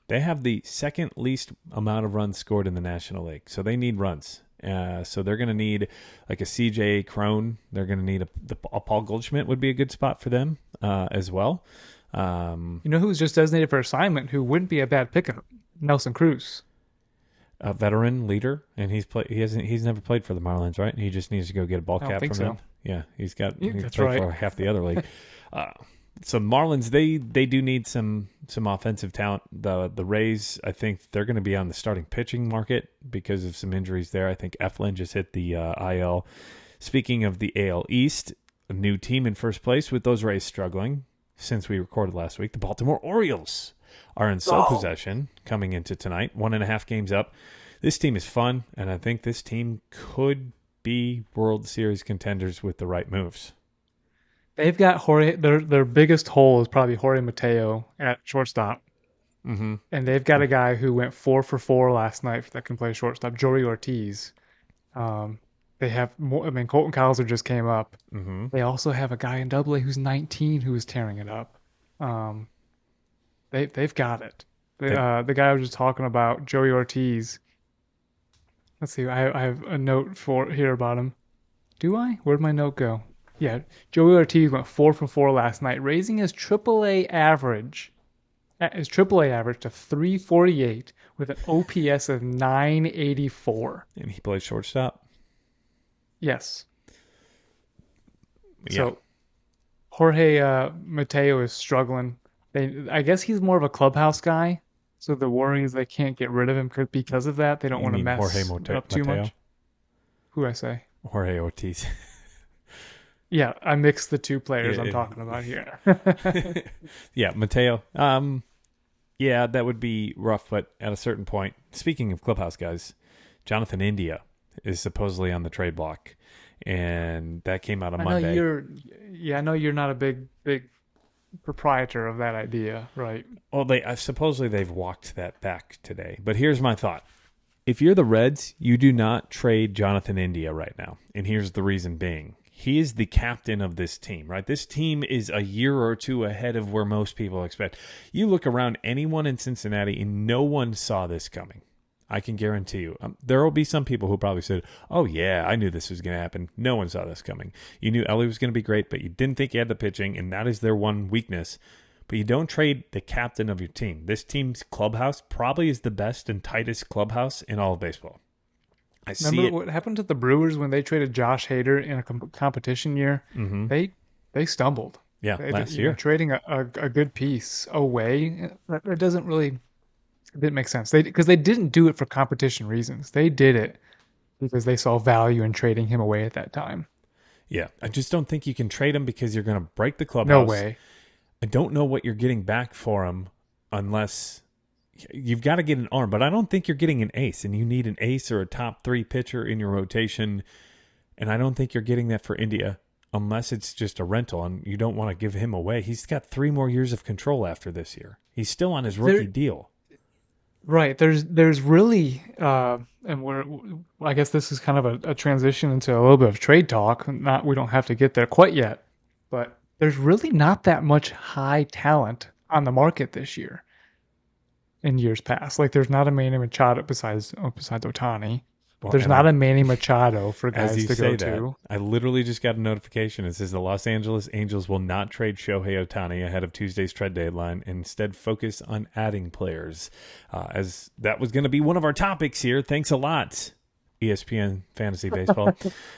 They have the second least amount of runs scored in the National League, so they need runs. So they're going to need like a CJ Crone. They're going to need a Paul Goldschmidt would be a good spot for them as well. You know who was just designated for assignment who wouldn't be a bad pick? Nelson Cruz. A veteran leader, and he's never played for the Marlins, right? He just needs to go get a ball cap from them. Yeah, he's played for half the other league. So Marlins, they do need some offensive talent. The Rays, I think they're going to be on the starting pitching market because of some injuries there. I think Eflin just hit the IL. Speaking of the AL East, a new team in first place with those Rays struggling since we recorded last week. The Baltimore Orioles are in sole possession coming into tonight, 1.5 games up. This team is fun, and I think this team could be World Series contenders with the right moves. They've got Jorge. Their biggest hole is probably Jorge Mateo at shortstop. Mm-hmm. And they've got a guy who went 4 for 4 last night that can play shortstop, Joey Ortiz. They have more. I mean, Colton Cowser just came up. Mm-hmm. They also have a guy in Double A who's 19 who is tearing it up. They've got it. The guy I was just talking about, Joey Ortiz. Let's see. I have a note here about him. Do I? Where'd my note go? Yeah, Joey Ortiz went 4 for 4 last night, raising his AAA average. His AAA average to 348 with an OPS of 984. And he plays shortstop? Yes. Yeah. So Jorge Mateo is struggling. I guess he's more of a clubhouse guy. So the worry is they can't get rid of him because of that. They don't want to mess up too much. Who I say? Jorge Ortiz. Yeah, I mixed the two players I'm talking about here. Yeah, Mateo. Yeah, that would be rough, but at a certain point, speaking of clubhouse guys, Jonathan India is supposedly on the trade block, and that came out on Monday. I know you're not a big proprietor of that idea, right? Well, supposedly they've walked that back today, but here's my thought. If you're the Reds, you do not trade Jonathan India right now, and here's the reason being. He is the captain of this team, right? This team is a year or two ahead of where most people expect. You look around anyone in Cincinnati, and no one saw this coming. I can guarantee you. There will be some people who probably said, oh, yeah, I knew this was going to happen. No one saw this coming. You knew Ellie was going to be great, but you didn't think he had the pitching, and that is their one weakness. But you don't trade the captain of your team. This team's clubhouse probably is the best and tightest clubhouse in all of baseball. Remember what happened to the Brewers when they traded Josh Hader in a competition year? Mm-hmm. They stumbled. Yeah, last year. Trading a good piece away, it didn't make sense. Because they didn't do it for competition reasons. They did it because they saw value in trading him away at that time. Yeah, I just don't think you can trade him because you're going to break the clubhouse. No way. I don't know what you're getting back for him unless... You've got to get an arm, but I don't think you're getting an ace, and you need an ace or a top 3 pitcher in your rotation, and I don't think you're getting that for India unless it's just a rental, and you don't want to give him away. He's got 3 more years of control after this year. He's still on his rookie deal. Right. There's really, and I guess this is kind of a transition into a little bit of trade talk. We don't have to get there quite yet, but there's really not that much high talent on the market this year. In years past, like there's not a Manny Machado besides Ohtani. Well, there's not a Manny Machado for guys to go to. I literally just got a notification. It says the Los Angeles Angels will not trade Shohei Ohtani ahead of Tuesday's trade deadline. Instead, focus on adding players. As that was going to be one of our topics here. Thanks a lot, ESPN Fantasy Baseball.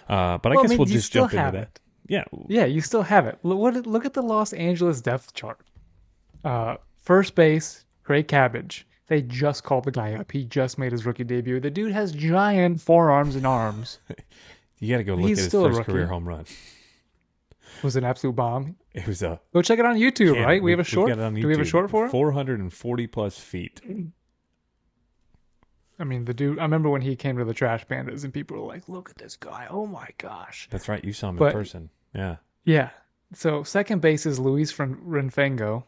But I guess we'll just jump into that. Yeah, you still have it. Look at the Los Angeles depth chart. First base. Craig Cabbage. They just called the guy up. He just made his rookie debut. The dude has giant forearms and arms. You got to go look at his first career home run. Was it an absolute bomb? It was Go check it on YouTube, right? We have a short. Do we have a short for it? 440 plus feet. I mean, the dude. I remember when he came to the Trash Pandas, and people were like, "Look at this guy! Oh my gosh!" That's right. You saw him in person. Yeah. Yeah. So second base is Luis Renfengo.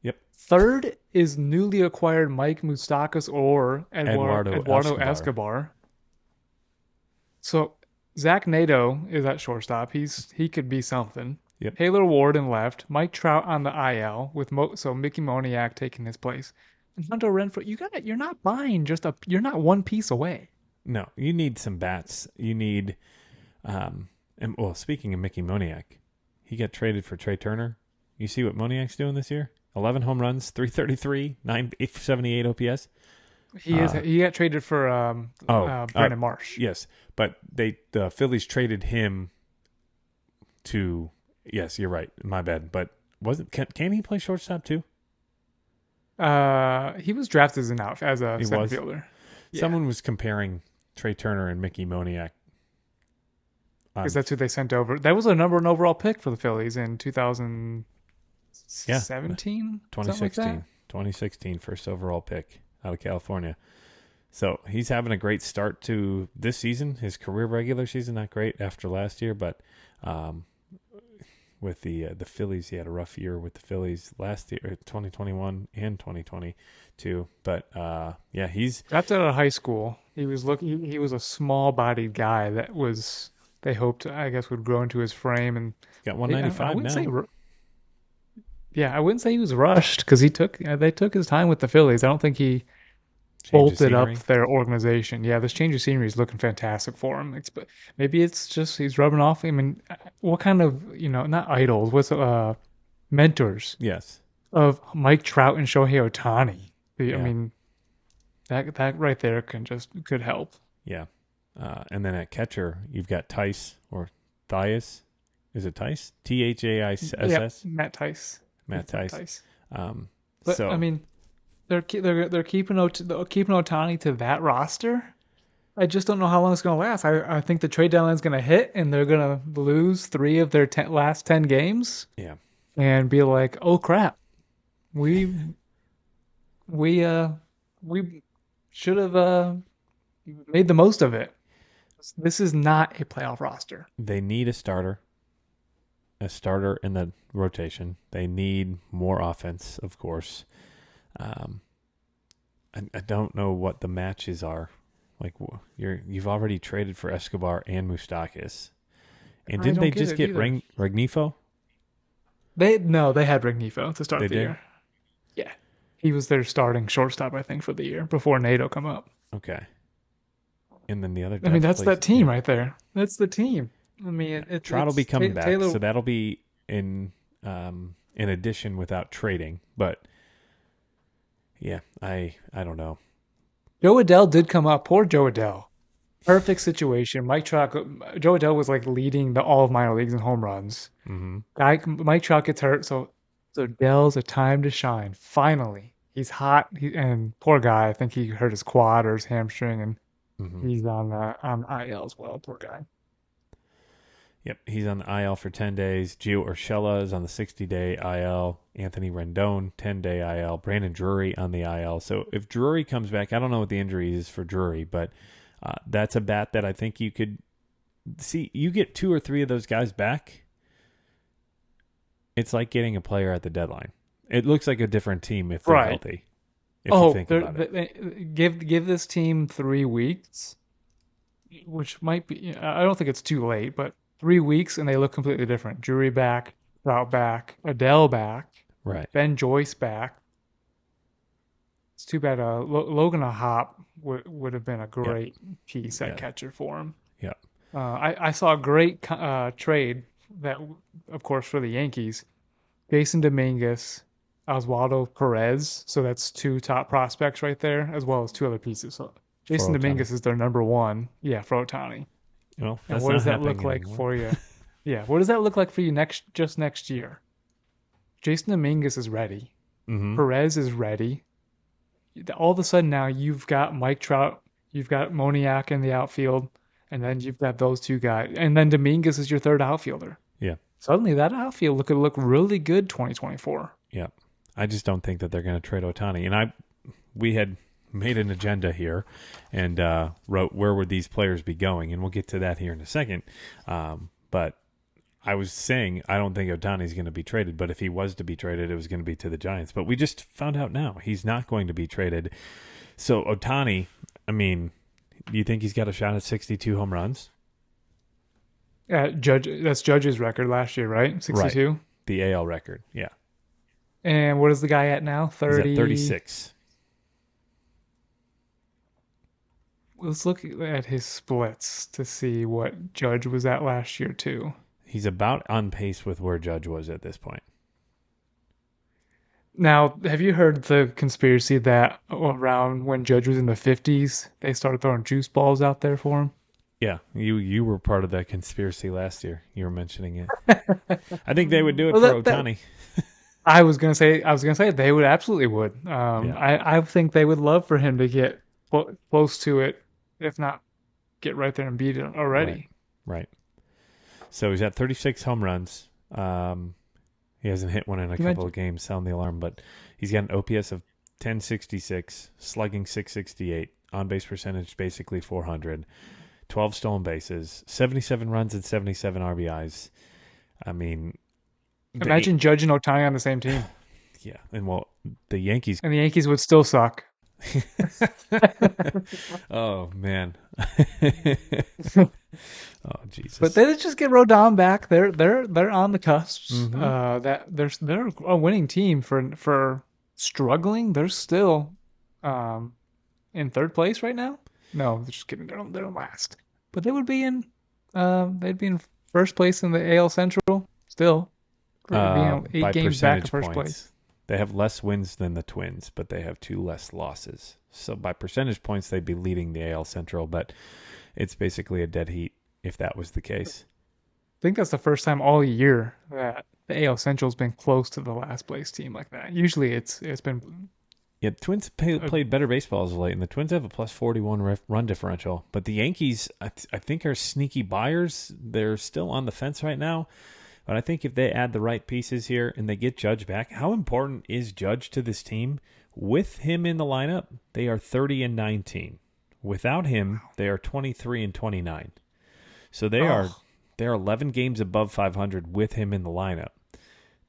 Yep. Third is newly acquired Mike Moustakas or Eduardo Escobar. So Zach Nato is at shortstop. He could be something. Yep. Taylor Ward in left. Mike Trout on the IL with Mickey Moniak taking his place. And Hunter Renfroe. You're not buying you're not one piece away. No, you need some bats. You need, speaking of Mickey Moniak, he got traded for Trey Turner. You see what Moniak's doing this year? 11 home runs, 333, 978 OPS. He got traded for Brandon Marsh. Yes, but the Phillies traded him to. Yes, you're right. My bad. But can he play shortstop too? He was drafted as a center fielder. Yeah. Someone was comparing Trey Turner and Mickey Moniak. Because that's who they sent over. That was a number 1 overall pick for the Phillies in 2017? 2016. 2016 first overall pick out of California. So he's having a great start to this season. His career regular season, not great after last year, but with the Phillies, he had a rough year with the Phillies last year, 2021 and 2022. But he's that's out of high school. He was a small-bodied guy that they hoped, I guess, would grow into his frame, and got 195 now. I wouldn't say he was rushed because they took his time with the Phillies. I don't think he bolted up their organization. Yeah, this change of scenery is looking fantastic for him. Maybe it's just he's rubbing off. I mean, what kind of, not idols, what's mentors? Yes. Of Mike Trout and Shohei Ohtani. I mean, that right there could help. Yeah. And then at catcher, you've got Tice or Thias. Is it Tice? Thaiss? Yeah, Matt Tice. Matt Tice. But I mean, they're keeping Ohtani to that roster. I just don't know how long it's going to last. I think the trade deadline is going to hit, and they're going to lose 3 of their last 10 games. Yeah, and be like, oh crap, we should have made the most of it. This is not a playoff roster. They need a starter in the rotation. They need more offense, of course. I don't know what the matches are. Like you've already traded for Escobar and Moustakas, and didn't they just get Rengifo? They had Rengifo to start the year. Yeah, he was their starting shortstop, I think, for the year before Nato come up. Okay, and then the other. I mean, that's that team right there. That's the team. I mean, Trout will be coming back, so that'll be in addition without trading. But yeah, I don't know. Joe Adell did come up. Poor Joe Adell. Perfect situation. Joe Adell was like leading all of minor leagues in home runs. Mm-hmm. Mike Trout gets hurt, so Adell's a time to shine. Finally, he's hot. And poor guy, I think he hurt his quad or his hamstring, and he's on IL as well. Poor guy. Yep, he's on the IL for 10 days. Gio Urshela is on the 60-day IL. Anthony Rendon, 10-day IL. Brandon Drury on the IL. So if Drury comes back, I don't know what the injury is for Drury, but that's a bat that I think you could see. You get 2 or 3 of those guys back, it's like getting a player at the deadline. It looks like a different team if they're healthy. If you think about it. Give this team 3 weeks, which might be, I don't think it's too late, but 3 weeks and they look completely different. Drury back, Trout back, Adele back, right? Ben Joyce back. It's too bad Logan Hop would have been a great piece at catcher for him. Yeah. I saw a great trade that, of course, for the Yankees. Jason Dominguez, Oswaldo Perez. So that's 2 top prospects right there, as well as 2 other pieces. So Jason Dominguez is their number 1. Yeah, for Ohtani. Well, and what does that look like for you? Yeah, what does that look like for you next year? Jason Dominguez is ready. Mm-hmm. Perez is ready. All of a sudden now you've got Mike Trout, you've got Moniak in the outfield, and then you've got those 2 guys, and then Dominguez is your 3rd outfielder. Yeah. Suddenly that outfield could look really good 2024. Yeah. I just don't think that they're going to trade Ohtani, and we had made an agenda here and wrote where would these players be going, and we'll get to that here in a second. But I was saying I don't think Ohtani's going to be traded, but if he was to be traded, it was going to be to the Giants. But we just found out now he's not going to be traded. So Ohtani, I mean, do you think he's got a shot at 62 home runs? That's Judge's record last year, right? 62? Right. The AL record, yeah. And what is the guy at now? 30? He's at 36. Let's look at his splits to see what Judge was at last year, too. He's about on pace with where Judge was at this point. Now, have you heard the conspiracy that around when Judge was in the 50s, they started throwing juice balls out there for him? Yeah, you were part of that conspiracy last year. You were mentioning it. I think they would do it for Ohtani. I was gonna say they would absolutely would. I think they would love for him to get close to it, if not get right there and beat it already. Right. So he's at 36 home runs. He hasn't hit one in a couple of games, sound the alarm, but he's got an OPS of 1066, slugging 668, on-base percentage basically 400, 12 stolen bases, 77 runs and 77 RBIs. I mean, imagine Judge and Ohtani on the same team. Yeah, and the Yankees would still suck. Oh man. Oh Jesus! But they just get Rodon back. They're on the cusps. Mm-hmm. That they're a winning team for struggling. They're still in third place right now. No, they're just kidding. They're last, but they would be in they'd be in first place in the AL Central still. Being 8 games back in first place. They have less wins than the Twins, but they have 2 less losses. So by percentage points, they'd be leading the AL Central, but it's basically a dead heat if that was the case. I think that's the first time all year that the AL Central's been close to the last place team like that. Usually it's been... Yeah, the Twins played better baseball as of late, and the Twins have a plus 41 run differential. But the Yankees, I think, are sneaky buyers. They're still on the fence right now. But I think if they add the right pieces here and they get Judge back, how important is Judge to this team? With him in the lineup, they are 30-19. Without him, they are 23-29. So they're 11 games above 500 with him in the lineup.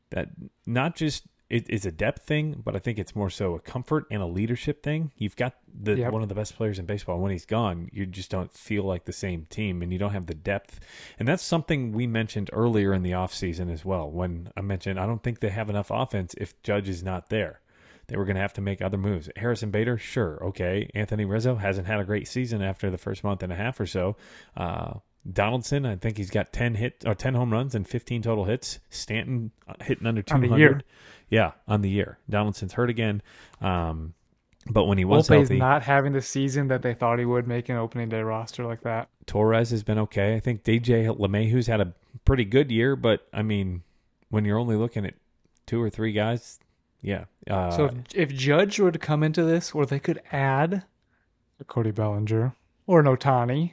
That not just it's a depth thing, but I think it's more so a comfort and a leadership thing. You've got one of the best players in baseball. When he's gone, you just don't feel like the same team, and you don't have the depth. And that's something we mentioned earlier in the offseason as well, when I mentioned I don't think they have enough offense if Judge is not there. They were going to have to make other moves. Harrison Bader, sure, okay. Anthony Rizzo hasn't had a great season after the first month and a half or so. Donaldson, I think he's got 10 home runs and 15 total hits. Stanton hitting under 200. On the year. Yeah, on the year. Donaldson's hurt again. But when he was healthy, not having the season that they thought he would, make an opening day roster like that. Torres has been okay. I think DJ LeMahieu's had a pretty good year, but I mean, when you're only looking at 2 or 3 guys, yeah. So if Judge were to come into this, or they could add a Cody Bellinger or an Ohtani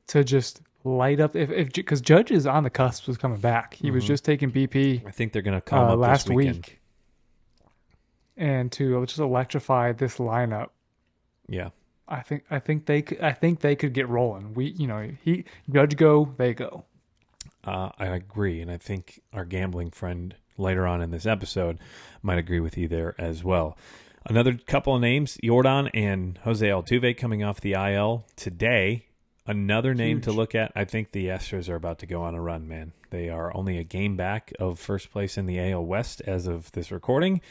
to just light up, because Judge is on the cusp of coming back. He was just taking BP. I think they're going to call up last this week, and to just electrify this lineup. Yeah, I think they could get rolling. Judge go, they go. I agree, and I think our gambling friend later on in this episode might agree with you there as well. Another couple of names, Jordan and Jose Altuve, coming off the IL today. Another name Huge. to look at. I think the Astros are about to go on a run, man. They are only a game back of first place in the AL West as of this recording.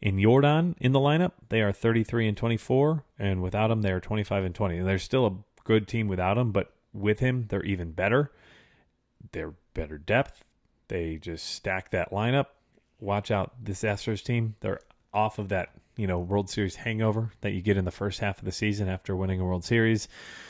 In Jordan in the lineup, they are 33-24, and without him, they are 25-20. And they're still a good team without him, but with him, they're even better. They're better depth. They just stack that lineup. Watch out, this Astros team. They're off of that, World Series hangover that you get in the first half of the season after winning a World Series.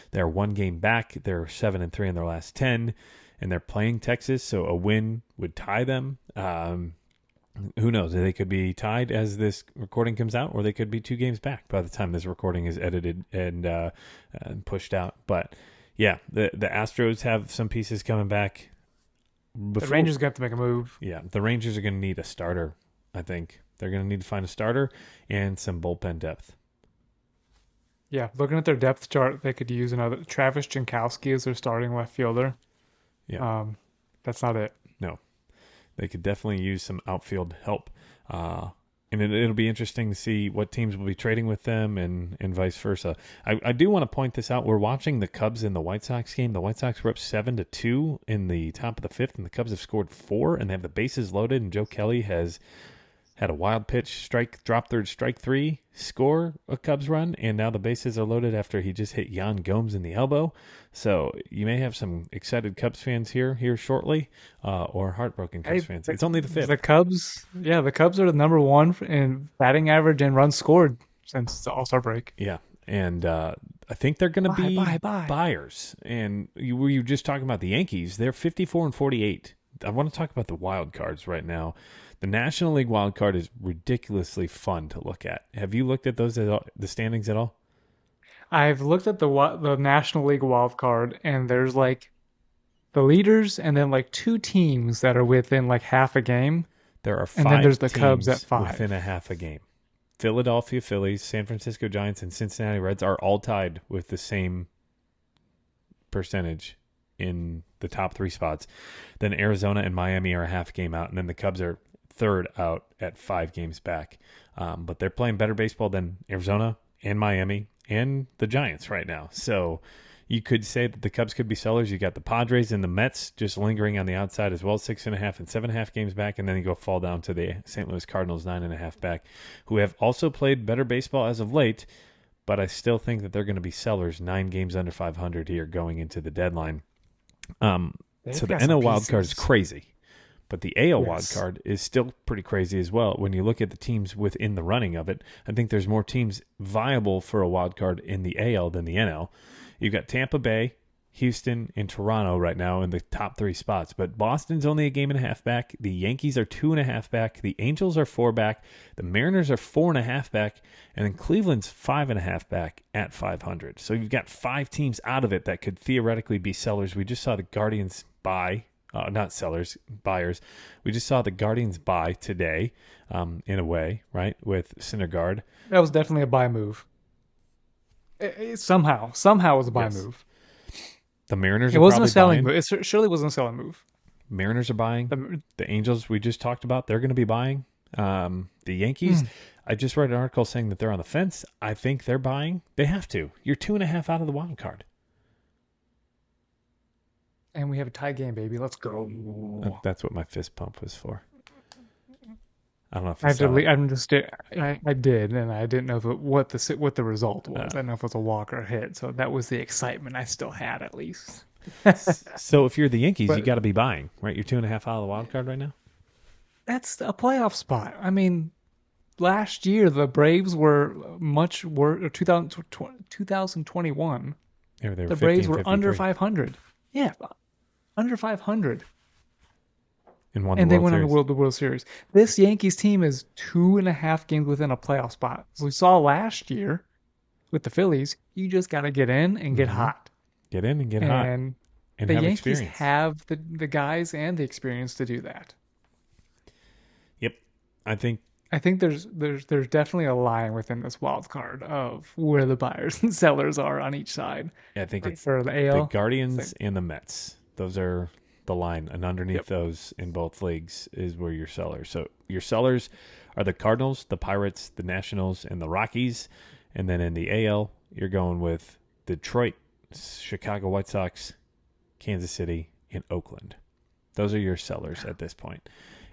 They're 1 game back. They're 7-3 in their last 10, and they're playing Texas, so a win would tie them. Who knows? They could be tied as this recording comes out, or they could be 2 games back by the time this recording is edited and pushed out. But yeah, the Astros have some pieces coming back. The Rangers got to make a move. Yeah, the Rangers are going to need a starter, I think. They're going to need to find a starter and some bullpen depth. Yeah, looking at their depth chart, they could use another Travis Jankowski as their starting left fielder. Yeah. That's not it. No. They could definitely use some outfield help. And it'll be interesting to see what teams will be trading with them and vice versa. I do want to point this out. We're watching the Cubs and the White Sox game. The White Sox were up 7-2 in the top of the 5th, and the Cubs have scored 4, and they have the bases loaded, and Joe Kelly has had a wild pitch, drop third, strike 3, score a Cubs run, and now the bases are loaded after he just hit Yan Gomes in the elbow. So you may have some excited Cubs fans here shortly, or heartbroken Cubs fans. It's only the 5th. The Cubs are the number 1 in batting average and runs scored since the All-Star break. Yeah, and I think they're going to be buyers. And you were just talking about the Yankees. They're 54-48. I want to talk about the wild cards right now. The National League wild card is ridiculously fun to look at. Have you looked at those the standings at all? I've looked at the National League wild card, and there's like the leaders, and then like 2 teams that are within like half a game. There are 5 and then there's the teams Cubs at 5 within a half a game. Philadelphia Phillies, San Francisco Giants, and Cincinnati Reds are all tied with the same percentage in the top 3 spots. Then Arizona and Miami are a half game out, and then the Cubs are third out at 5 games back. But they're playing better baseball than Arizona and Miami and the Giants right now. So you could say that the Cubs could be sellers. You got the Padres and the Mets just lingering on the outside as well, 6.5 and 7.5 games back, and then you go fall down to the St. Louis Cardinals, 9.5 back, who have also played better baseball as of late, but I still think that they're going to be sellers, 9 games under 500 here going into the deadline. So the NL wild card is crazy, but the AL wild card is still pretty crazy as well. When you look at the teams within the running of it, I think there's more teams viable for a wild card in the AL than the NL. You've got Tampa Bay, Houston, and Toronto right now in the top 3 spots, but Boston's only a game and a half back. The Yankees are 2.5 back. The Angels are 4 back. The Mariners are 4.5 back, and then Cleveland's 5.5 back at 500. So you've got 5 teams out of it that could theoretically be sellers. We just saw the Guardians buy, not sellers, buyers. We just saw the Guardians buy today, in a way, right, with Syndergaard. That was definitely a buy move. It somehow it was a buy move. The Mariners it are wasn't a selling buying. move. It surely wasn't a selling move. Mariners are buying. The Angels we just talked about, they're going to be buying. The Yankees, I just read an article saying that they're on the fence. I think they're buying. They have to. You're 2.5 out of the wild card. And we have a tie game, baby. Let's go. That's what my fist pump was for. I don't know if I did, and I didn't know what the result was. I don't know if it was a walk or a hit. So that was the excitement I still had, at least. So if you're the Yankees, you got to be buying, right? You're 2.5 out of the wild card right now. That's a playoff spot. I mean, last year the Braves were much worse. 2021, the Braves were under 500. Yeah, under 500. And they went on the World Series. This Yankees team is 2.5 games within a playoff spot. As we saw last year with the Phillies, you just got to get in and get hot. Get in and get hot. And the have Yankees experience. have the guys and the experience to do that. Yep, I think there's definitely a line within this wild card of where the buyers and sellers are on each side. Yeah, I think it's for the AL, the Guardians and the Mets. Those are the line, and underneath those in both leagues is where your sellers. So your sellers are the Cardinals, the Pirates, the Nationals, and the Rockies. And then in the AL, you're going with Detroit, Chicago White Sox, Kansas City, and Oakland. Those are your sellers at this point.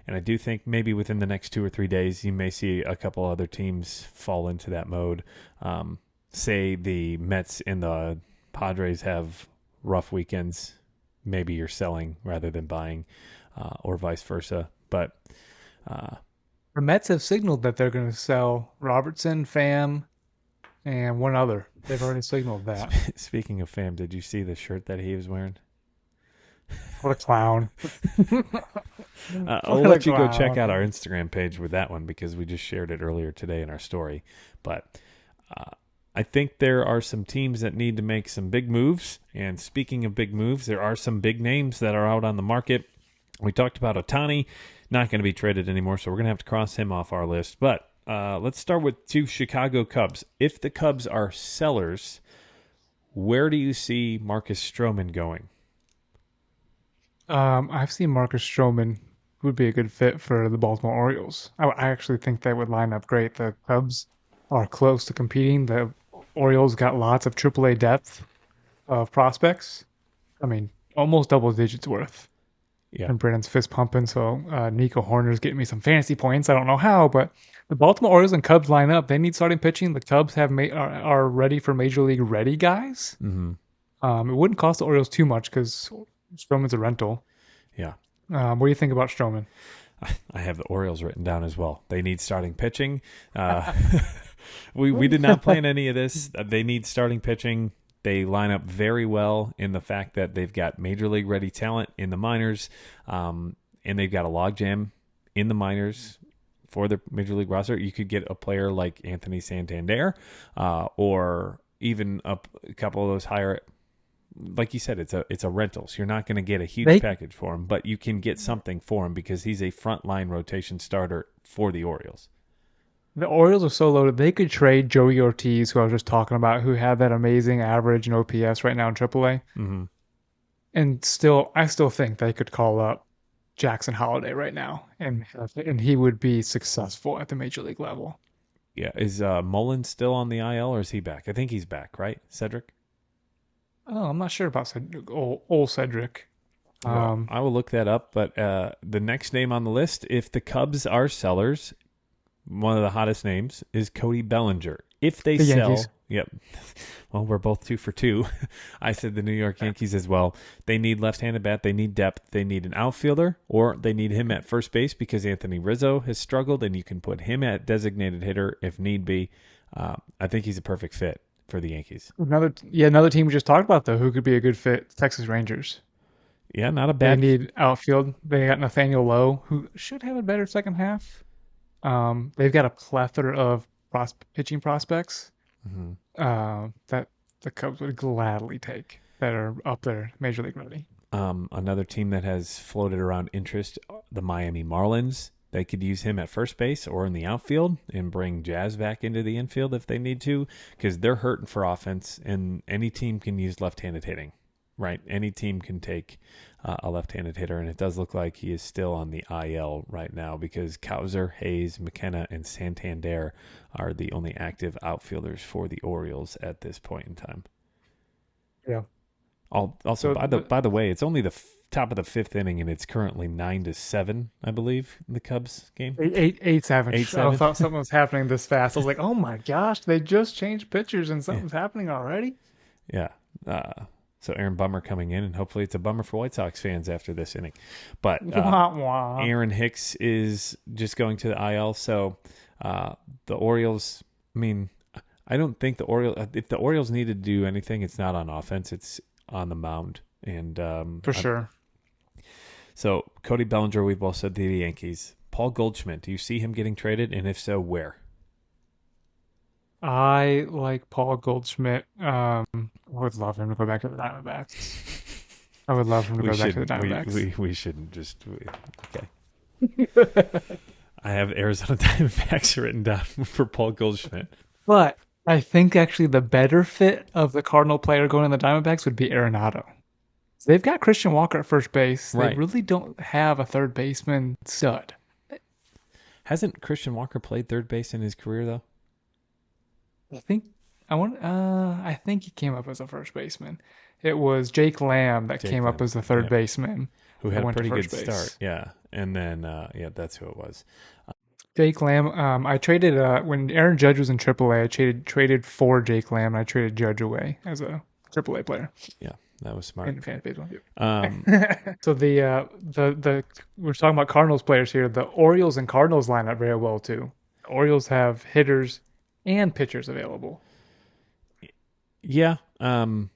And I do think maybe within the next 2 or 3 days, you may see a couple other teams fall into that mode. Say the Mets and the Padres have rough weekends. Maybe you're selling rather than buying, or vice versa. But the Mets have signaled that they're going to sell Robertson, Pham, and one other. They've already signaled that. Speaking of Pham, did you see the shirt that he was wearing? What a clown. I'll let you go check out our Instagram page with that one because we just shared it earlier today in our story. But I think there are some teams that need to make some big moves. And speaking of big moves, there are some big names that are out on the market. We talked about Ohtani, not going to be traded anymore, so we're going to have to cross him off our list. But let's start with 2 Chicago Cubs. If the Cubs are sellers, where do you see Marcus Stroman going? I've seen Marcus Stroman would be a good fit for the Baltimore Orioles. I actually think they would line up great. The Cubs are close to competing. The Orioles got lots of AAA depth of prospects. I mean, almost double digits worth. Yeah. And Brandon's fist pumping, so Nico Horner's getting me some fantasy points. I don't know how, but the Baltimore Orioles and Cubs line up. They need starting pitching. The Cubs are ready for Major League ready guys. Mm-hmm. It wouldn't cost the Orioles too much because Stroman's a rental. Yeah. What do you think about Stroman? I have the Orioles written down as well. They need starting pitching. We did not plan any of this. They need starting pitching. They line up very well in the fact that they've got Major League ready talent in the minors, and they've got a logjam in the minors for the Major League roster. You could get a player like Anthony Santander, or even a couple of those higher. Like you said, it's a rental, so you're not going to get a huge package for him, but you can get something for him because he's a frontline rotation starter for the Orioles. The Orioles are so loaded. They could trade Joey Ortiz, who I was just talking about, who had that amazing average in OPS right now in AAA. Mm-hmm. And I still think they could call up Jackson Holiday right now, and he would be successful at the major league level. Yeah, is Mullen still on the IL or is he back? I think he's back, right, Cedric? Oh, I'm not sure about Cedric, old Cedric. Well, I will look that up. But the next name on the list, if the Cubs are sellers, one of the hottest names is Cody Bellinger. If they sell, Yankees. Yep. Well, we're both 2 for 2. I said the New York Yankees as well. They need left-handed bat. They need depth. They need an outfielder, or they need him at first base because Anthony Rizzo has struggled, and you can put him at designated hitter if need be. I think he's a perfect fit for the Yankees. Another team we just talked about though, who could be a good fit, Texas Rangers. Yeah, not a bad. They need outfield. They got Nathaniel Lowe, who should have a better second half. They've got a plethora of pitching prospects that the Cubs would gladly take that are up there, major league ready. Another team that has floated around interest, the Miami Marlins. They could use him at first base or in the outfield and bring Jazz back into the infield if they need to, because they're hurting for offense, and any team can use left-handed hitting. Right, any team can take a left-handed hitter, and it does look like he is still on the IL right now because Cowser, Hayes, McKenna, and Santander are the only active outfielders for the Orioles at this point in time. Yeah. Also, by the way, it's only the top of the 5th inning, and it's currently 9-7, I believe, in the Cubs game. 8-7. 8-7. I thought something was happening this fast. I was like, oh my gosh, they just changed pitchers and something's happening already. Yeah. So Aaron Bummer coming in, and hopefully it's a bummer for White Sox fans after this inning. But Aaron Hicks is just going to the IL. So the Orioles, I mean, I don't think if the Orioles need to do anything, it's not on offense, it's on the mound. And for sure. So Cody Bellinger, we've both said the Yankees. Paul Goldschmidt, do you see him getting traded? And if so, where? I like Paul Goldschmidt. I would love him to go back to the Diamondbacks. I would love him to go back to the Diamondbacks. We shouldn't just... Okay. I have Arizona Diamondbacks written down for Paul Goldschmidt. But I think actually the better fit of the Cardinal player going in the Diamondbacks would be Arenado. They've got Christian Walker at first base. Right. They really don't have a third baseman stud. Hasn't Christian Walker played third base in his career, though? I think he came up as a first baseman. It was Jake Lamb that came up as the third baseman, who had a pretty good start. Yeah, and then that's who it was. Jake Lamb. I traded when Aaron Judge was in AAA. I traded for Jake Lamb, and I traded Judge away as a AAA player. Yeah, that was smart. In fan baseball. So we're talking about Cardinals players here. The Orioles and Cardinals line up very well too. The Orioles have hitters and pitchers available. Yeah. The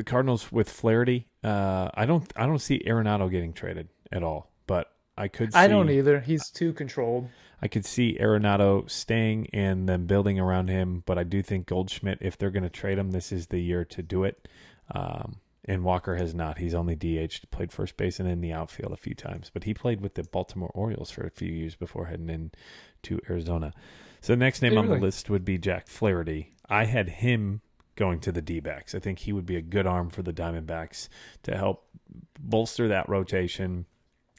Cardinals with Flaherty, I don't see Arenado getting traded at all, but I don't either. He's too controlled. I could see Arenado staying and then building around him, but I do think Goldschmidt, if they're going to trade him, this is the year to do it. And Walker has not. He's only DH'd, played first base and in the outfield a few times, but he played with the Baltimore Orioles for a few years before heading into Arizona. So the next name on the list would be Jack Flaherty. I had him going to the D-backs. I think he would be a good arm for the Diamondbacks to help bolster that rotation.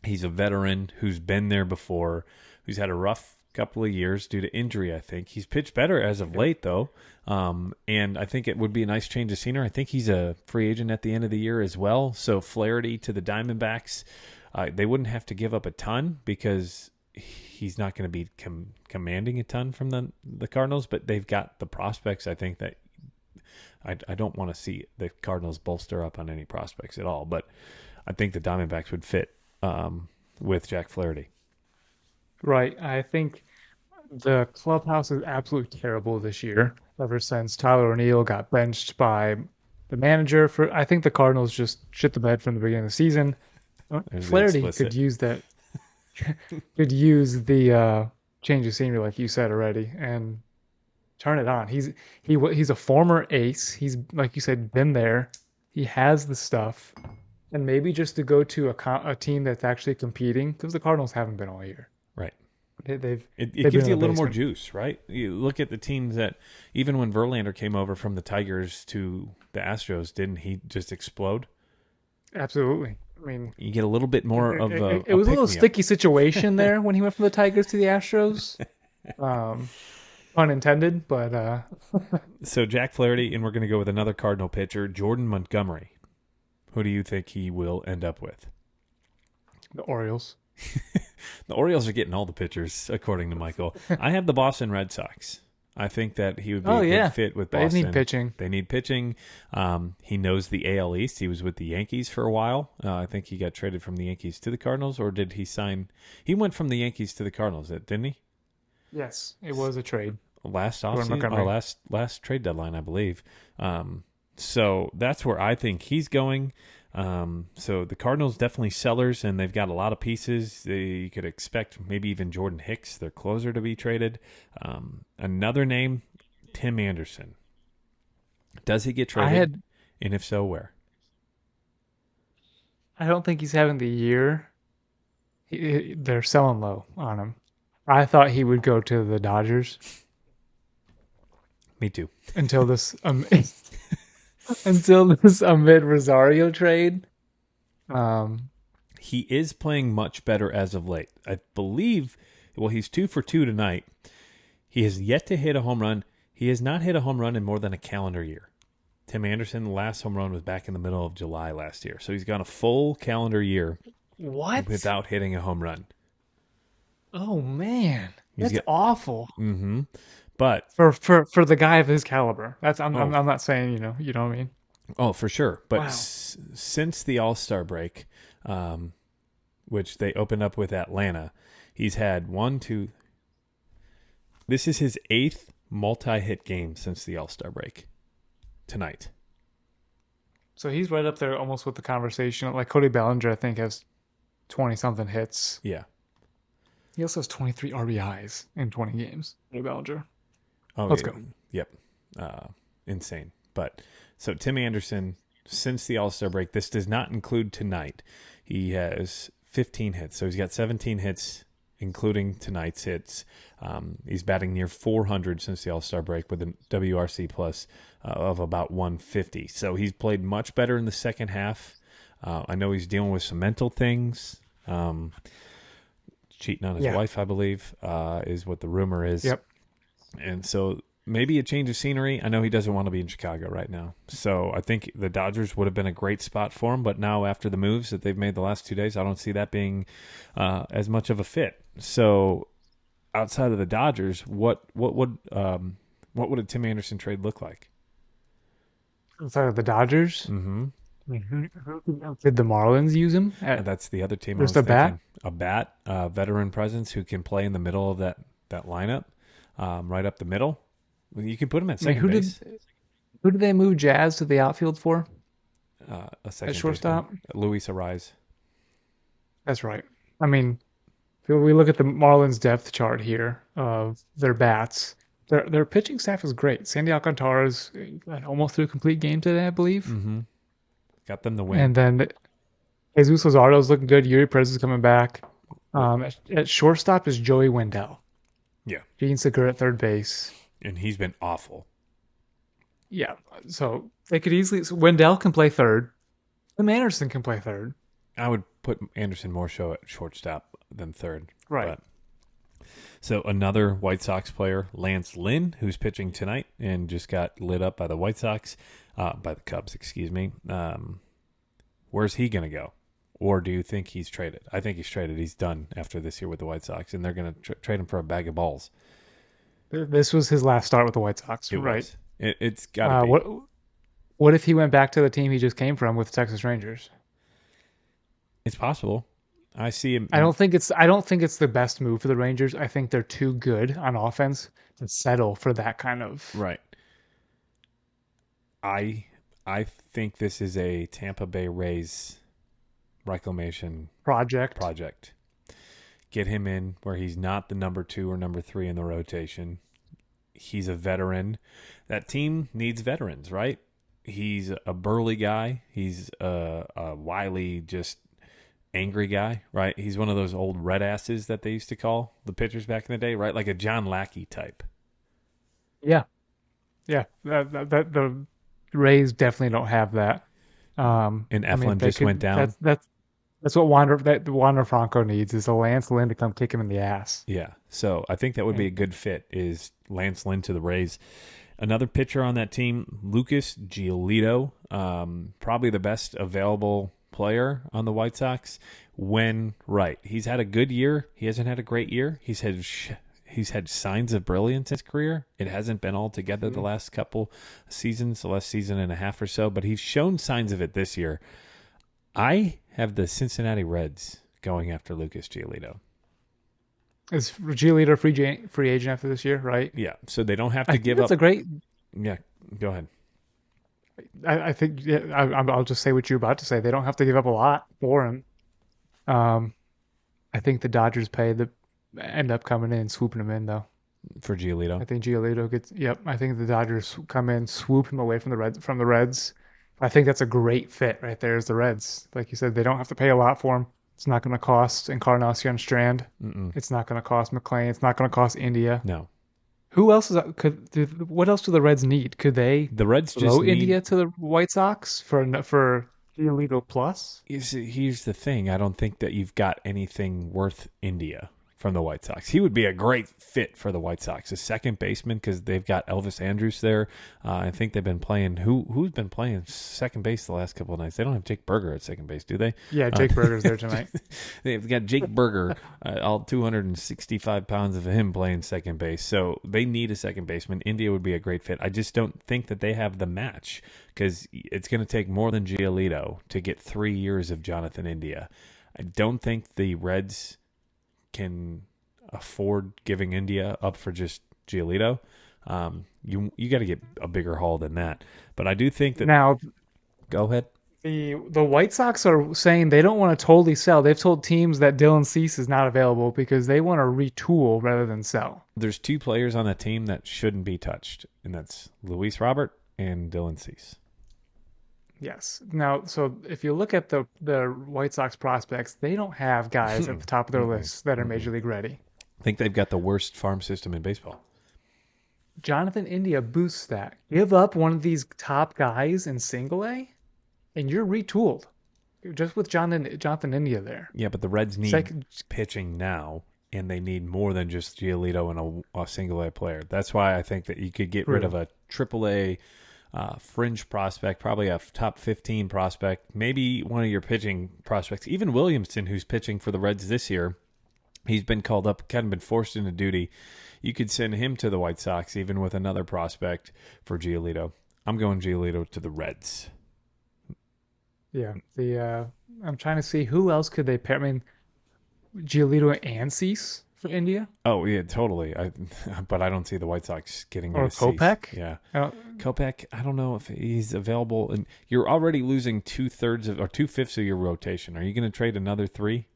He's a veteran who's been there before, who's had a rough couple of years due to injury, I think. He's pitched better as of late, though, and I think it would be a nice change of scenery. I think he's a free agent at the end of the year as well. So Flaherty to the Diamondbacks, they wouldn't have to give up a ton because he's not going to be commanding a ton from the Cardinals, but they've got the prospects, I think, that I don't want to see the Cardinals bolster up on any prospects at all, but I think the Diamondbacks would fit with Jack Flaherty. Right. I think the clubhouse is absolutely terrible this year ever since Tyler O'Neill got benched by the manager. I think the Cardinals just shit the bed from the beginning of the season. Flaherty could use that. Could use the change of scenery, like you said already, and turn it on. He's a former ace. He's, like you said, been there. He has the stuff, and maybe just to go to a team that's actually competing, because the Cardinals haven't been all year. Right. It gives you a little more juice, right? You look at the teams that, even when Verlander came over from the Tigers to the Astros, didn't he just explode? Absolutely. I mean, you get a little bit more of a. It was a little sticky situation there when he went from the Tigers to the Astros. Pun intended, but. So Jack Flaherty, and we're going to go with another Cardinal pitcher, Jordan Montgomery. Who do you think he will end up with? The Orioles. The Orioles are getting all the pitchers, according to Michael. I have the Boston Red Sox. I think that he would be a good fit with Boston. They need pitching. They need pitching. He knows the AL East. He was with the Yankees for a while. I think he got traded from the Yankees to the Cardinals, or did he sign? He went from the Yankees to the Cardinals, didn't he? Yes, it was a trade. Last trade deadline, I believe. So that's where I think he's going. So the Cardinals definitely sellers, and they've got a lot of pieces. You could expect maybe even Jordan Hicks, their closer, to be traded. Another name, Tim Anderson. Does he get traded? And if so, where? I don't think he's having the year. They're selling low on him. I thought he would go to the Dodgers. Me too. Until this Amid Rosario trade. He is playing much better as of late. I believe, he's 2 for 2 tonight. He has yet to hit a home run. He has not hit a home run in more than a calendar year. Tim Anderson, the last home run was back in the middle of July last year. So he's gone a full calendar year without hitting a home run. Oh, man. That's awful. Mm-hmm. But for the guy of his caliber, I'm not saying you know what I mean. Oh, for sure. But since the All-Star break, which they opened up with Atlanta, he's had This is his 8th multi-hit game since the All-Star break. Tonight. So he's right up there, almost with the conversation. Like Cody Bellinger, I think, has 20-something hits. Yeah. He also has 23 RBIs in 20 games. Cody Bellinger. Oh, let's go. Yep. Insane. But so Tim Anderson, since the All-Star break, this does not include tonight. He has 15 hits. So he's got 17 hits, including tonight's hits. He's batting near 400 since the All-Star break with a WRC plus of about 150. So he's played much better in the second half. I know he's dealing with some mental things. Cheating on his wife, I believe, is what the rumor is. Yep. And so maybe a change of scenery. I know he doesn't want to be in Chicago right now. So I think the Dodgers would have been a great spot for him. But now after the moves that they've made the last 2 days, I don't see that being as much of a fit. So outside of the Dodgers, what would a Tim Anderson trade look like? Outside of the Dodgers? Mm-hmm. Did the Marlins use him? That's the other team. Just a bat? A bat, veteran presence who can play in the middle of that lineup. Right up the middle. You can put him at second base. Who did they move Jazz to the outfield for? A second at shortstop? Luis Ariz. That's right. I mean, if we look at the Marlins depth chart here of their bats, their pitching staff is great. Sandy Alcantara's almost through a complete game today, I believe. Mm-hmm. Got them the win. And then Jesus Luzardo's looking good. Yuri Perez is coming back. At shortstop is Joey Wendell. Yeah. Gene Segura at third base. And he's been awful. Yeah. So they could easily... So Wendell can play third. Tim Anderson can play third. I would put Anderson more so at shortstop than third. Right. So another White Sox player, Lance Lynn, who's pitching tonight and just got lit up by the White Sox, by the Cubs, excuse me. Where's he going to go? Or do you think he's traded? I think he's traded. He's done after this year with the White Sox, and they're going to trade him for a bag of balls. This was his last start with the White Sox, right? It's got to be. What if he went back to the team he just came from with the Texas Rangers? It's possible. I see him. I don't think it's the best move for the Rangers. I think they're too good on offense to settle for that kind of. Right. I think this is a Tampa Bay Rays reclamation project. Get him in where he's not the number 2 or number 3 in the rotation. He's a veteran. That team needs veterans, right? He's a burly guy. He's a wily, just angry guy, right? He's one of those old red asses that they used to call the pitchers back in the day, right? Like a John Lackey type. Yeah. Yeah. The Rays definitely don't have that. And Eflin just went down. That's what Wander Franco needs is a Lance Lynn to come kick him in the ass. Yeah. So I think that would be a good fit is Lance Lynn to the Rays. Another pitcher on that team, Lucas Giolito, probably the best available player on the White Sox when right. He's had a good year. He hasn't had a great year. He's had signs of brilliance in his career. It hasn't been all together the last couple seasons, the last season and a half or so, but he's shown signs of it this year. I have the Cincinnati Reds going after Lucas Giolito. Is Giolito free agent after this year, right? Yeah, so they don't have to give up. That's a great. Yeah, go ahead. I think I'll just say what you're about to say. They don't have to give up a lot for him. I think the Dodgers end up coming in and swooping him in though. For Giolito, I think Giolito gets. Yep, I think the Dodgers come in, swoop him away from the Reds. I think that's a great fit right there. Is the Reds, like you said, they don't have to pay a lot for him. It's not going to cost Encarnacion Strand. It's not going to cost McClain. It's not going to cost India. No. Who else what else do the Reds need? Could they the Reds throw India to the White Sox for Giolito plus? Here's the thing. I don't think that you've got anything worth India from the White Sox. He would be a great fit for the White Sox, a second baseman, because they've got Elvis Andrus there. I think they've been playing. Who's been playing second base the last couple of nights? They don't have Jake Berger at second base, do they? Yeah, Jake Berger's there tonight. They've got Jake Berger, all 265 pounds of him playing second base. So they need a second baseman. India would be a great fit. I just don't think that they have the match because it's going to take more than Giolito to get 3 years of Jonathan India. I don't think the Reds can afford giving India up for just Giolito. You got to get a bigger haul than that. But I do think that now. Go ahead. The White Sox are saying they don't want to totally sell. They've told teams that Dylan Cease is not available because they want to retool rather than sell. There's 2 players on that team that shouldn't be touched, and that's Luis Robert and Dylan Cease. Yes. Now, so if you look at the White Sox prospects, they don't have guys at the top of their list that are Major League ready. I think they've got the worst farm system in baseball. Jonathan India boosts that. Give up one of these top guys in single A, and you're retooled. Just with Jonathan India there. Yeah, but the Reds need pitching now, and they need more than just Giolito and a single A player. That's why I think that you could get rid of a triple A fringe prospect, probably a top 15 prospect, maybe one of your pitching prospects, even Williamson, who's pitching for the Reds this year. He's been called up, kind of been forced into duty. You could send him to the White Sox, even with another prospect for Giolito. I'm going Giolito to the Reds. Yeah, I'm trying to see who else could they pair. I mean, Giolito and Cease for India. Oh yeah, totally. But I don't see the White Sox getting rid of Kopech. Cease. Yeah, Kopech. I don't know if he's available. And you're already losing 2/5 of your rotation. Are you going to trade another 3?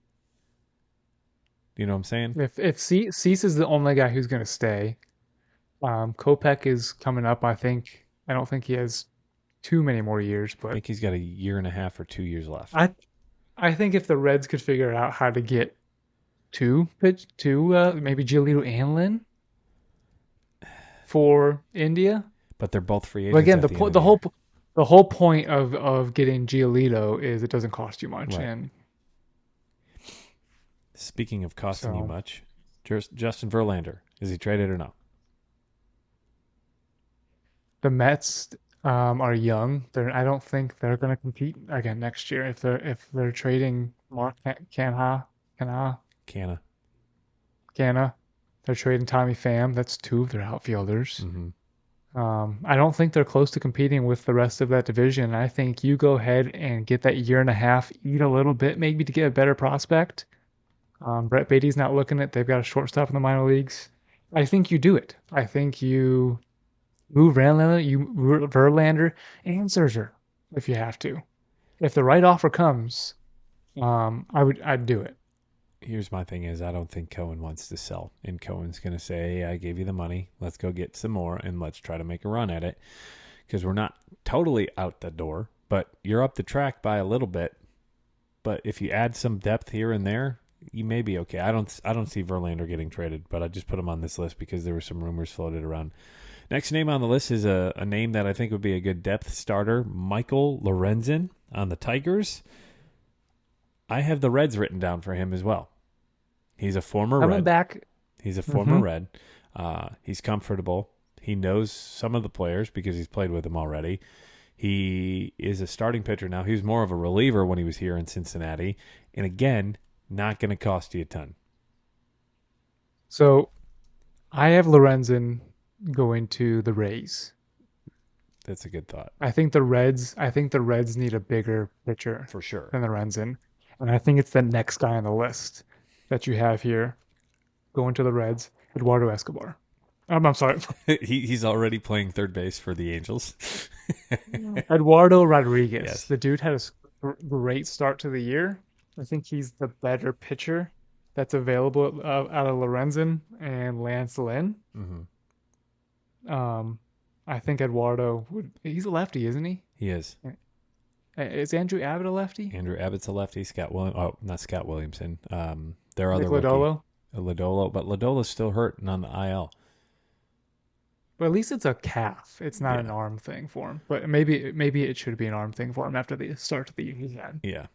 You know what I'm saying? If Cease is the only guy who's going to stay, Kopech is coming up. I don't think he has too many more years, but I think he's got 1.5 years or 2 years left. I think if the Reds could figure out how to get maybe Giolito and Lynn for India, but they're both free agents. But again, the whole point of getting Giolito is it doesn't cost you much. Right. And speaking of costing you much, Justin Verlander, is he traded or no? The Mets are young. I don't think they're going to compete again next year if they're trading Mark Canha. They're trading Tommy Pham. That's 2 of their outfielders. Mm-hmm. I don't think they're close to competing with the rest of that division. I think you go ahead and get that 1.5 years, eat a little bit, maybe to get a better prospect. Brett Beatty's not looking at. They've got a shortstop in the minor leagues. I think you do it. I think you move Verlander and Scherzer if you have to. If the right offer comes, I'd do it. Here's my thing is I don't think Cohen wants to sell. And Cohen's going to say, hey, I gave you the money. Let's go get some more and let's try to make a run at it. Because we're not totally out the door, but you're up the track by a little bit. but if you add some depth here and there, you may be okay. I don't see Verlander getting traded, but I just put him on this list because there were some rumors floated around. Next name on the list is a name that I think would be a good depth starter, Michael Lorenzen on the Tigers. I have the Reds written down for him as well. He's a former Red. Back. He's a former Red. He's comfortable. He knows some of the players because he's played with them already. He is a starting pitcher now. He was more of a reliever when he was here in Cincinnati. And again, not going to cost you a ton. So I have Lorenzen going to the Rays. That's a good thought. I think the Reds need a bigger pitcher for sure than Lorenzen. And I think it's the next guy on the list that you have here going to the Reds, Eduardo Escobar. I'm sorry. He's already playing third base for the Angels. Eduardo Rodriguez. Yes. The dude had a great start to the year. I think he's the better pitcher that's available out of Lorenzen and Lance Lynn. Mm-hmm. I think Eduardo he's a lefty, isn't he? He is. Is Andrew Abbott a lefty? Andrew Abbott's a lefty. Not Scott Williamson. Their other Lodolo? Lodolo, but Lodolo's still hurt and on the IL. But at least it's a calf. It's not an arm thing for him. But maybe it should be an arm thing for him after the start of the year he had. Yeah.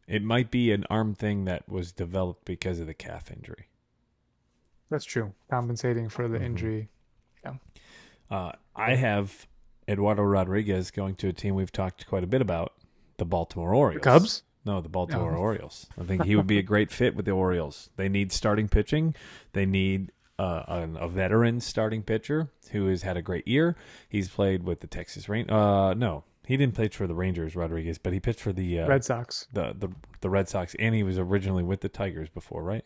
It might be an arm thing that was developed because of the calf injury. That's true. Compensating for the injury. Yeah. I have Eduardo Rodriguez going to a team we've talked quite a bit about, the Baltimore Orioles. The Cubs? No, the Baltimore Orioles. I think he would be a great fit with the Orioles. They need starting pitching. They need a veteran starting pitcher who has had a great year. He's played with the Texas Rangers. No, he didn't play for the Rangers, Rodriguez, but he pitched for the Red Sox. The Red Sox, and he was originally with the Tigers before, right?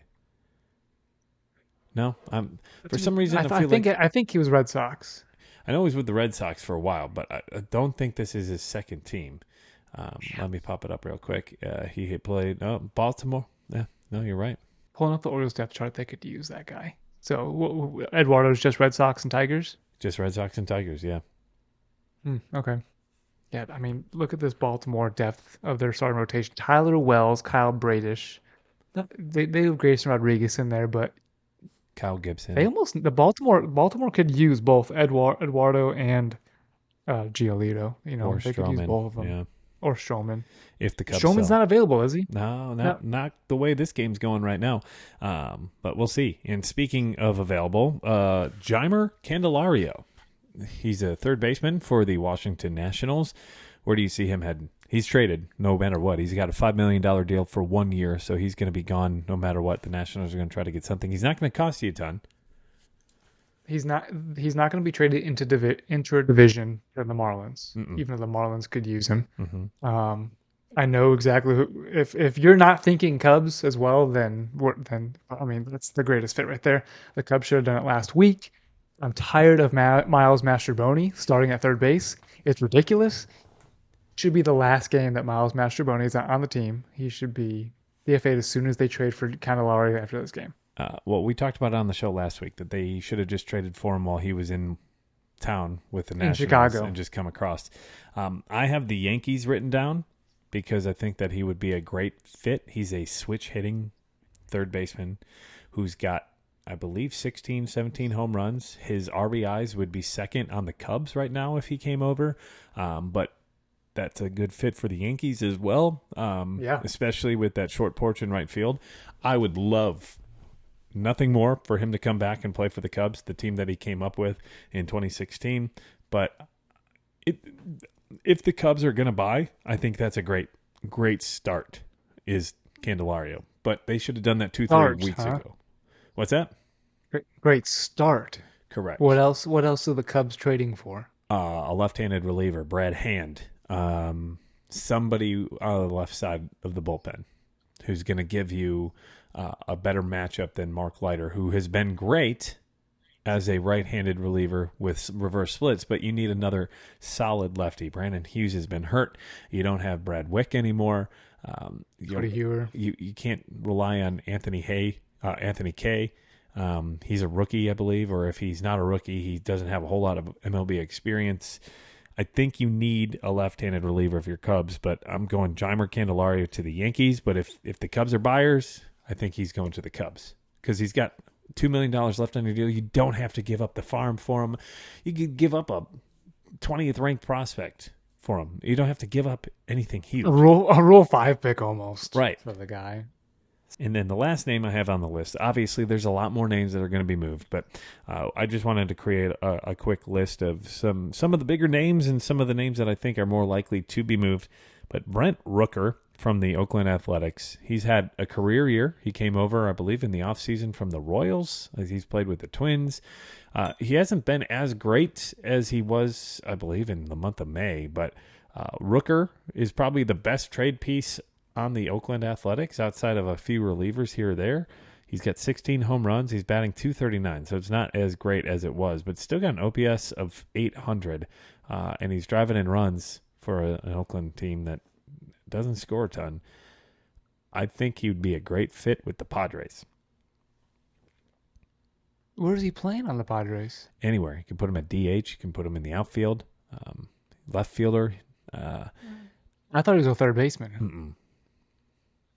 No, for some reason I think he was Red Sox. I know he was with the Red Sox for a while, but I don't think this is his second team. Let me pop it up real quick. He had played Baltimore. Yeah, no, you're right. Pulling up the Orioles depth chart, they could use that guy. So Eduardo's just Red Sox and Tigers? Just Red Sox and Tigers, yeah. Okay. Yeah, I mean, look at this Baltimore depth of their starting rotation. Tyler Wells, Kyle Bradish. They have Grayson Rodriguez in there, but Kyle Gibson. Baltimore could use both Eduardo and Giolito. Or they Stroman, could use both of them. Yeah. Or Stroman. If the Cubs Stroman's not available, is he? No, not the way this game's going right now. But we'll see. And speaking of available, Jeimer Candelario. He's a third baseman for the Washington Nationals. Where do you see him heading? He's traded no matter what. He's got a $5 million deal for 1 year, so he's going to be gone no matter what. The Nationals are going to try to get something. He's not going to cost you a ton. He's not going to be traded into a division for the Marlins, even though the Marlins could use him. Mm-hmm. I know exactly who. If you're not thinking Cubs as well, then I mean that's the greatest fit right there. The Cubs should have done it last week. I'm tired of Miles Mastrobuoni starting at third base. It's ridiculous. Should be the last game that Miles Mastrobuoni is on the team. He should be DFA'd as soon as they trade for Candelario after this game. Well, we talked about it on the show last week that they should have just traded for him while he was in town with the Nationals in Chicago and just come across. I have the Yankees written down because I think that he would be a great fit. He's a switch hitting third baseman who's got, I believe, 16, 17 home runs. His RBIs would be second on the Cubs right now if he came over. But that's a good fit for the Yankees as well, especially with that short porch in right field. I would love nothing more for him to come back and play for the Cubs, the team that he came up with in 2016. But if the Cubs are going to buy, I think that's a great start is Candelario. But they should have done that 2-3 weeks ago. What's that? Great start. Correct. What else are the Cubs trading for? A left-handed reliever, Brad Hand. Somebody on the left side of the bullpen who's going to give you a better matchup than Mark Leiter, who has been great as a right-handed reliever with reverse splits, but you need another solid lefty. Brandon Hughes has been hurt. You don't have Brad Wick anymore. Cody Hewer. You can't rely on Anthony Kay. He's a rookie, I believe, or if he's not a rookie, he doesn't have a whole lot of MLB experience. I think you need a left-handed reliever for your Cubs, but I'm going Jeimer Candelario to the Yankees. But if the Cubs are buyers, I think he's going to the Cubs because he's got $2 million left on your deal. You don't have to give up the farm for him. You could give up a 20th ranked prospect for him. You don't have to give up anything huge. A Rule 5 pick almost, right, for the guy. And then the last name I have on the list, obviously there's a lot more names that are going to be moved, but I just wanted to create a quick list of some of the bigger names and some of the names that I think are more likely to be moved. But Brent Rooker from the Oakland Athletics, he's had a career year. He came over, I believe, in the offseason from the Royals. He's played with the Twins. He hasn't been as great as he was, I believe, in the month of May, but Rooker is probably the best trade piece on the Oakland Athletics outside of a few relievers here or there. He's got 16 home runs. He's batting .239, so it's not as great as it was, but still got an OPS of 800, and he's driving in runs for an Oakland team that doesn't score a ton. I think he'd be a great fit with the Padres. Where is he playing on the Padres? Anywhere. You can put him at DH. You can put him in the outfield. Left fielder. I thought he was a third baseman. Mm-mm.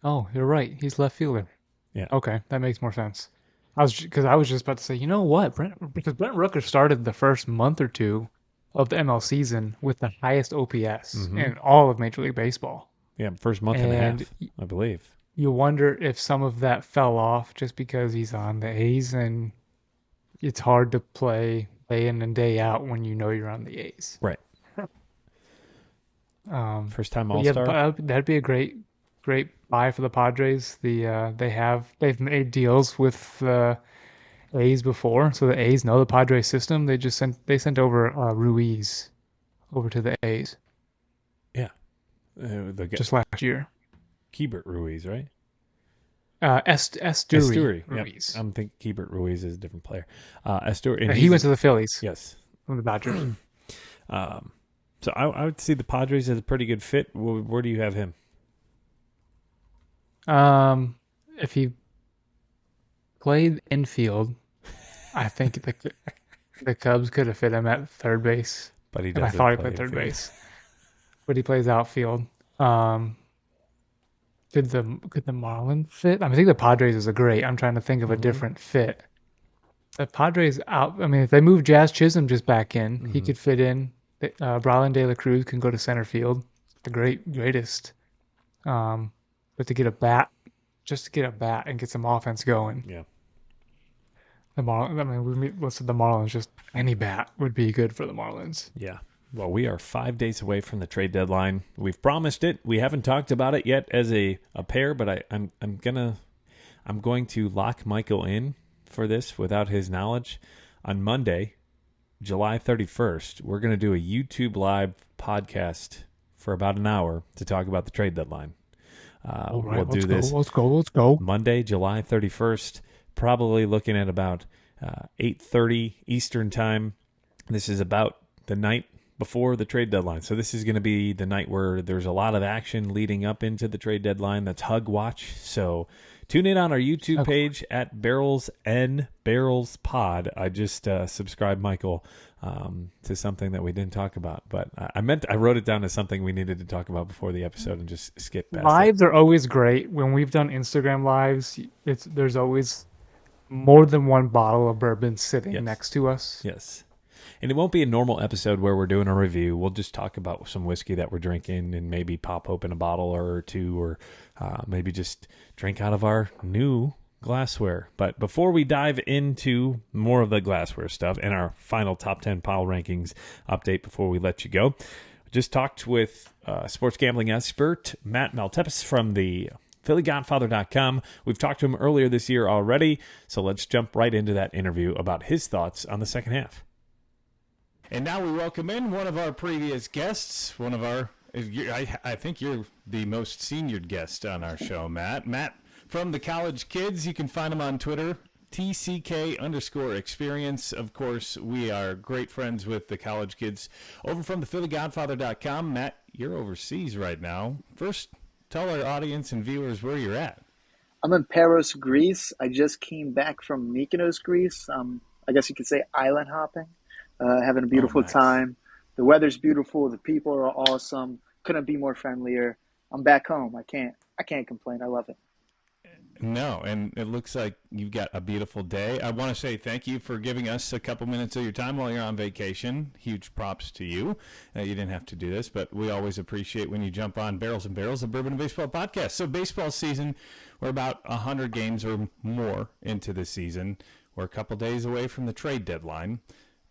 Oh, you're right. He's left fielder. Yeah. Okay, that makes more sense. I was just about to say, you know what, because Brent Rooker started the first month or two of the ML season with the highest OPS in all of Major League Baseball. Yeah, first month and a half, I believe. You wonder if some of that fell off just because he's on the A's and it's hard to play day in and day out when you know you're on the A's. Right. First time All-Star. Yeah, that'd be a great buy for the Padres. They've made deals with the A's before, so the A's know the Padres system. They sent over Ruiz over to the A's. Yeah, just last year. Keibert Ruiz, right? Esteury Ruiz. Yep. I'm thinking Keibert Ruiz is a different player. Esteury. He went to the Phillies. Yes, from the Dodgers. So I would see the Padres as a pretty good fit. Where do you have him? If he played infield, I think the Cubs could have fit him at third base. But he doesn't. I thought he played third base, but he plays outfield. Could the Marlins fit? I think the Padres is a great. I'm trying to think of a different fit. The Padres out. I mean, if they move Jazz Chisholm just back in, he could fit in. Brylan De La Cruz can go to center field. The greatest. But to get a bat and get some offense going. Yeah. The Marlins. I mean, we listed the Marlins. Just any bat would be good for the Marlins. Yeah. Well, we are 5 days away from the trade deadline. We've promised it. We haven't talked about it yet as a pair, but I'm going to lock Michael in for this without his knowledge. On Monday, July 31st, we're going to do a YouTube live podcast for about an hour to talk about the trade deadline. All right, we'll do this. Let's go. Monday, July 31st, probably looking at about 8:30 Eastern time. This is about the night before the trade deadline. So this is going to be the night where there's a lot of action leading up into the trade deadline. That's Hug Watch. So tune in on our YouTube page at Barrels and Barrels Pod. I just subscribed Michael to something that we didn't talk about, but I wrote it down as something we needed to talk about before the episode and just skip past lives are always great. When we've done Instagram lives, there's always more than one bottle of bourbon sitting next to us. Yes. And it won't be a normal episode where we're doing a review. We'll just talk about some whiskey that we're drinking and maybe pop open a bottle or two, or maybe just drink out of our new glassware. But before we dive into more of the glassware stuff and our final top 10 pile rankings update before we let you go, just talked with sports gambling expert Matt Maltepis from the PhillyGodfather.com. We've talked to him earlier this year already, so let's jump right into that interview about his thoughts on the second half. And now we welcome in one of our previous guests, I think you're the most seniored guest on our show, Matt. Matt from the College Kids. You can find him on Twitter, TCK_experience. Of course, we are great friends with the College Kids over from the PhillyGodfather.com. Matt, you're overseas right now. First, tell our audience and viewers where you're at. I'm in Paros, Greece. I just came back from Mykonos, Greece. I guess you could say island hopping. Having a beautiful time. The weather's beautiful. The people are awesome. Couldn't be more friendlier. I'm back home. I can't complain. I love it. No, and it looks like you've got a beautiful day. I want to say thank you for giving us a couple minutes of your time while you're on vacation. Huge props to you. You didn't have to do this, but we always appreciate when you jump on Barrels and Barrels, the Bourbon and Baseball podcast. So baseball season, we're about 100 games or more into the season. We're a couple days away from the trade deadline.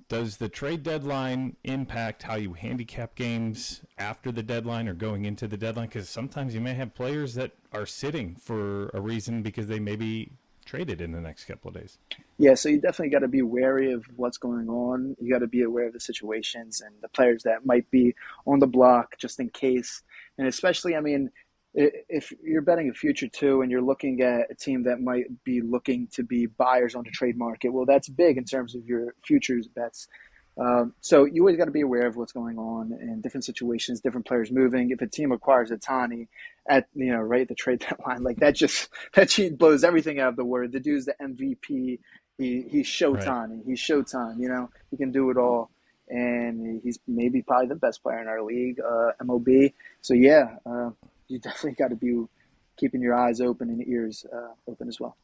Does the trade deadline impact how you handicap games after the deadline or going into the deadline? Because sometimes you may have players that are sitting for a reason because they may be traded in the next couple of days. Yeah, so you definitely got to be wary of what's going on. You got to be aware of the situations and the players that might be on the block just in case. And especially, I mean, if you're betting a future too and you're looking at a team that might be looking to be buyers on the trade market, well, that's big in terms of your futures bets. So you always got to be aware of what's going on in different situations, different players moving. If a team acquires Ohtani at, right at the trade deadline, like that blows everything out of the water. The dude's the MVP. He's Showtime. Right. He's Showtime. He can do it all. And he's maybe probably the best player in our league, MLB. So yeah, you definitely got to be keeping your eyes open and ears open as well.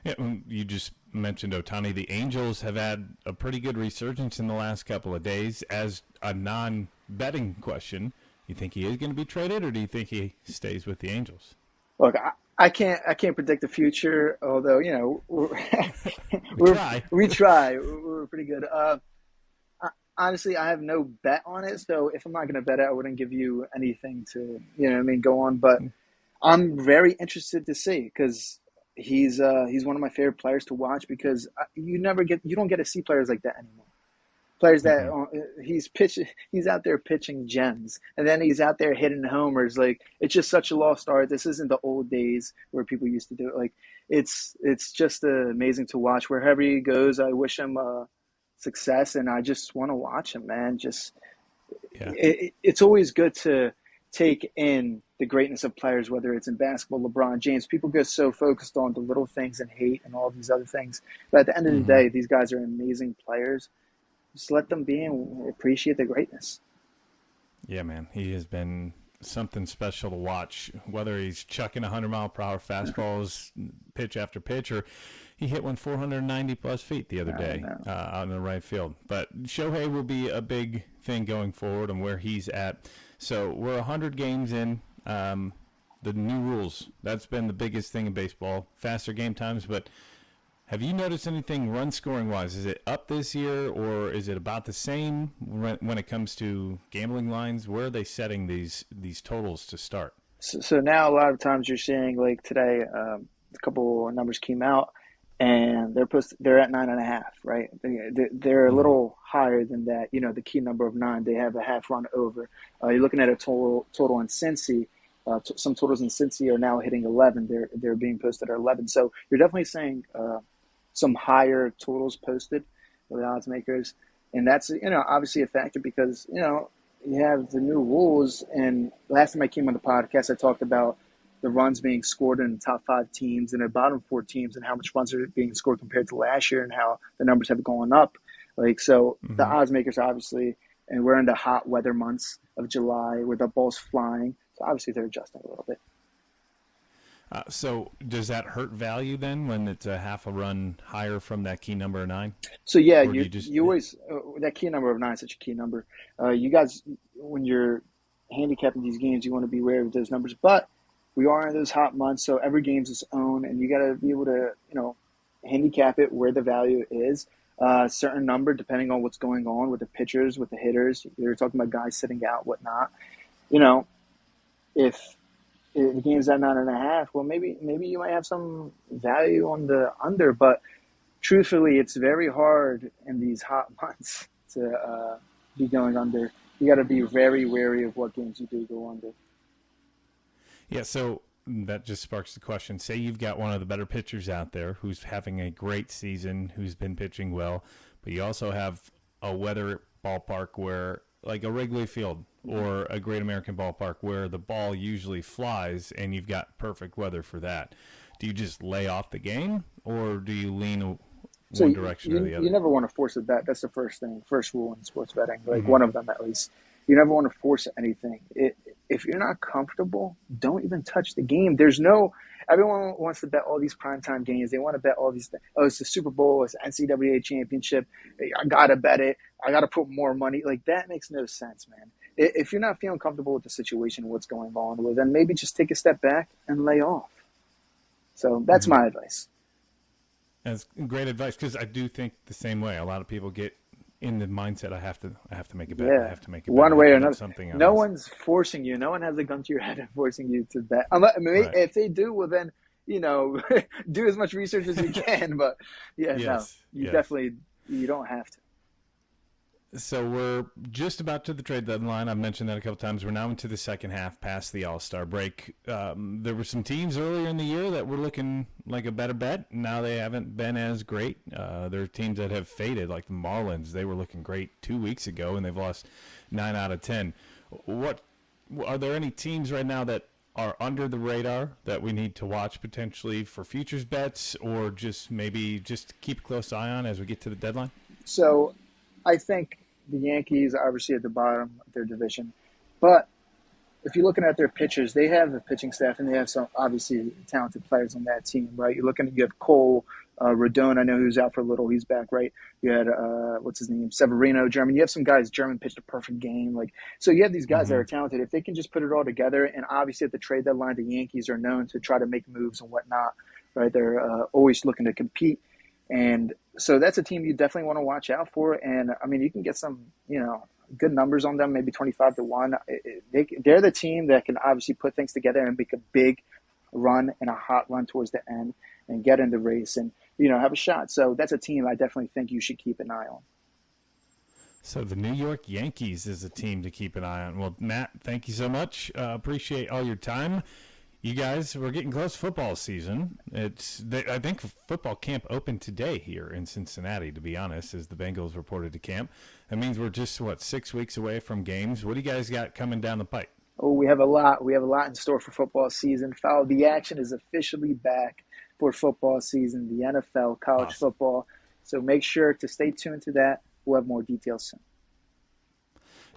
Yeah, you just mentioned Ohtani. The Angels have had a pretty good resurgence in the last couple of days. As a non-betting question, you think he is going to be traded, or do you think he stays with the Angels? Look, I can't predict the future, although we try. We're pretty good. Honestly, I have no bet on it, so if I'm not going to bet it, I wouldn't give you anything to go on. But I'm very interested to see because he's one of my favorite players to watch because you don't get to see players like that anymore. Players that he's out there pitching gems, and then he's out there hitting homers. Like, it's just such a lost art. This isn't the old days where people used to do it. Like, it's just amazing to watch. Wherever he goes, I wish him success, and I just want to watch him, man. It's always good to take in the greatness of players, whether it's in basketball, LeBron James. People get so focused on the little things and hate and all these other things, but at the end of the day, these guys are amazing players. Just let them be and appreciate the greatness. Yeah, man, he has been something special to watch, whether he's chucking 100-mile-per-hour fastballs pitch after pitch, or he hit one 490-plus feet the other day out in the right field. But Shohei will be a big thing going forward and where he's at. So we're 100 games in. The new rules, that's been the biggest thing in baseball, faster game times. But have you noticed anything run-scoring-wise? Is it up this year, or is it about the same when it comes to gambling lines? Where are they setting these totals to start? So now a lot of times you're seeing, like today, a couple of numbers came out, and they're at 9.5, right? They're a little higher than that. The key number of 9. They have a half run over. You're looking at a total in Cincy. Some totals in Cincy are now hitting 11. They're being posted at 11. So you're definitely saying some higher totals posted by the odds makers, and that's obviously a factor because you have the new rules. And last time I came on the podcast, I talked about the runs being scored in the top 5 teams and the bottom 4 teams and how much runs are being scored compared to last year and how the numbers have gone up. The odds makers obviously, and we're in the hot weather months of July where the ball's flying. So obviously they're adjusting a little bit. So does that hurt value then when it's a half a run higher from that key number of 9? So yeah, you always that key number of 9 is such a key number. You guys, when you're handicapping these games, you want to be aware of those numbers. But we are in those hot months, so every game's its own, and you got to be able to handicap it where the value is. Certain number depending on what's going on with the pitchers, with the hitters. You're talking about guys sitting out, whatnot. If the game's at 9.5, well, maybe you might have some value on the under, but truthfully, it's very hard in these hot months to be going under. You got to be very wary of what games you do go under. Yeah, so that just sparks the question. Say you've got one of the better pitchers out there who's having a great season, who's been pitching well, but you also have a weather ballpark where, like a Wrigley Field or a Great American Ballpark, where the ball usually flies and you've got perfect weather for that. Do you just lay off the game, or do you lean So one direction or the other. You never want to force a bet. That's the first rule in sports betting, like one of them at least. You never want to force anything. If you're not comfortable, don't even touch the game. Everyone wants to bet all these primetime games. They want to bet all these things. Oh, it's the Super Bowl. It's the NCAA championship. I got to bet it. I got to put more money. Like, that makes no sense, man. If you're not feeling comfortable with the situation, what's going on, well, then maybe just take a step back and lay off. So that's my advice. That's great advice, because I do think the same way. A lot of people get in the mindset, I have to make a bet. Yeah. I have to make a bet. One way or another. Something no one's forcing you. No one has a gun to your head and forcing you to bet. Right. If they do, well then, do as much research as you can. But definitely, you don't have to. So we're just about to the trade deadline. I've mentioned that a couple times. We're now into the second half, past the All-Star break. There were some teams earlier in the year that were looking like a better bet. Now they haven't been as great. There are teams that have faded, like the Marlins. They were looking great 2 weeks ago, and they've lost 9 out of 10. Are there any teams right now that are under the radar that we need to watch potentially for futures bets, or just keep a close eye on as we get to the deadline? So I think the Yankees are obviously at the bottom of their division. But if you're looking at their pitchers, they have a pitching staff, and they have some obviously talented players on that team, right? You have Cole, Rodon, I know who's out for a little. He's back, right? You had, Severino, German. You have some guys, German pitched a perfect game. So you have these guys that are talented. If they can just put it all together, and obviously at the trade deadline, the Yankees are known to try to make moves and whatnot, right? They're always looking to compete. And so that's a team you definitely want to watch out for. And, you can get some, good numbers on them, maybe 25-1. They're the team that can obviously put things together and make a big run and a hot run towards the end and get in the race and, have a shot. So that's a team I definitely think you should keep an eye on. So the New York Yankees is a team to keep an eye on. Well, Matt, thank you so much. Appreciate all your time. You guys, we're getting close to football season. I think football camp opened today here in Cincinnati, to be honest, as the Bengals reported to camp. That means we're just, 6 weeks away from games. What do you guys got coming down the pipe? Oh, we have a lot. We have a lot in store for football season. The action is officially back for football season, the NFL, college football. So make sure to stay tuned to that. We'll have more details soon.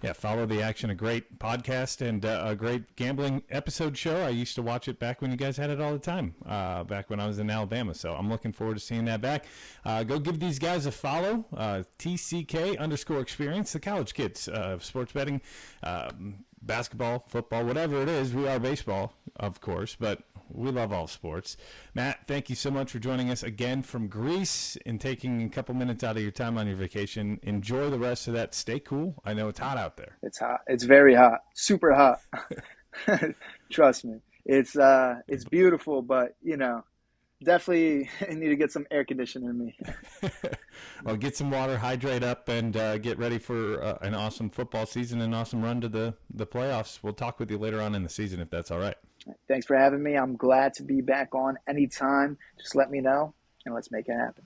Yeah, Follow the Action, a great podcast and a great gambling episode show. I used to watch it back when you guys had it all the time, back when I was in Alabama. So I'm looking forward to seeing that back. Go give these guys a follow, TCK_experience, the college kids, sports betting, basketball, football, whatever it is. We are baseball, of course, but we love all sports. Matt, thank you so much for joining us again from Greece and taking a couple minutes out of your time on your vacation. Enjoy the rest of that. Stay cool. I know it's hot out there. It's hot. It's very hot. Super hot. Trust me. It's beautiful, but, definitely need to get some air conditioning in me. Well, get some water, hydrate up, and get ready for an awesome football season, an awesome run to the playoffs. We'll talk with you later on in the season if that's all right. Thanks for having me. I'm glad to be back on anytime. Just let me know, and let's make it happen.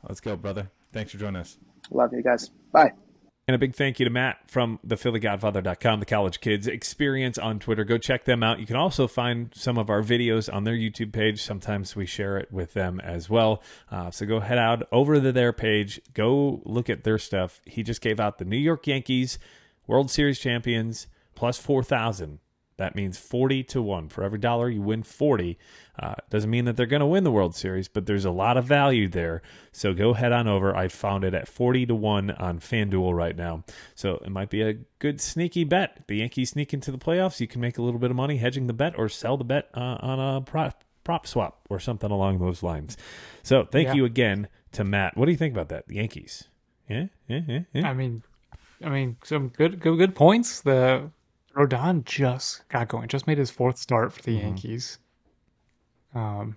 Let's go, brother. Thanks for joining us. Love you guys. Bye. And a big thank you to Matt from thephillygodfather.com, the College Kids Experience on Twitter. Go check them out. You can also find some of our videos on their YouTube page. Sometimes we share it with them as well. So go head out over to their page. Go look at their stuff. He just gave out the New York Yankees World Series champions plus 4,000. That means 40-1. For every dollar, you win 40. Doesn't mean that they're going to win the World Series, but there's a lot of value there. So go head on over. I found it at 40-1 on FanDuel right now. So it might be a good sneaky bet. If the Yankees sneak into the playoffs, you can make a little bit of money hedging the bet or sell the bet on a prop swap or something along those lines. So thank you again to Matt. What do you think about that? The Yankees? Yeah. I mean, some good points. The Rodon just got going. Just made his fourth start for the Yankees. Herman.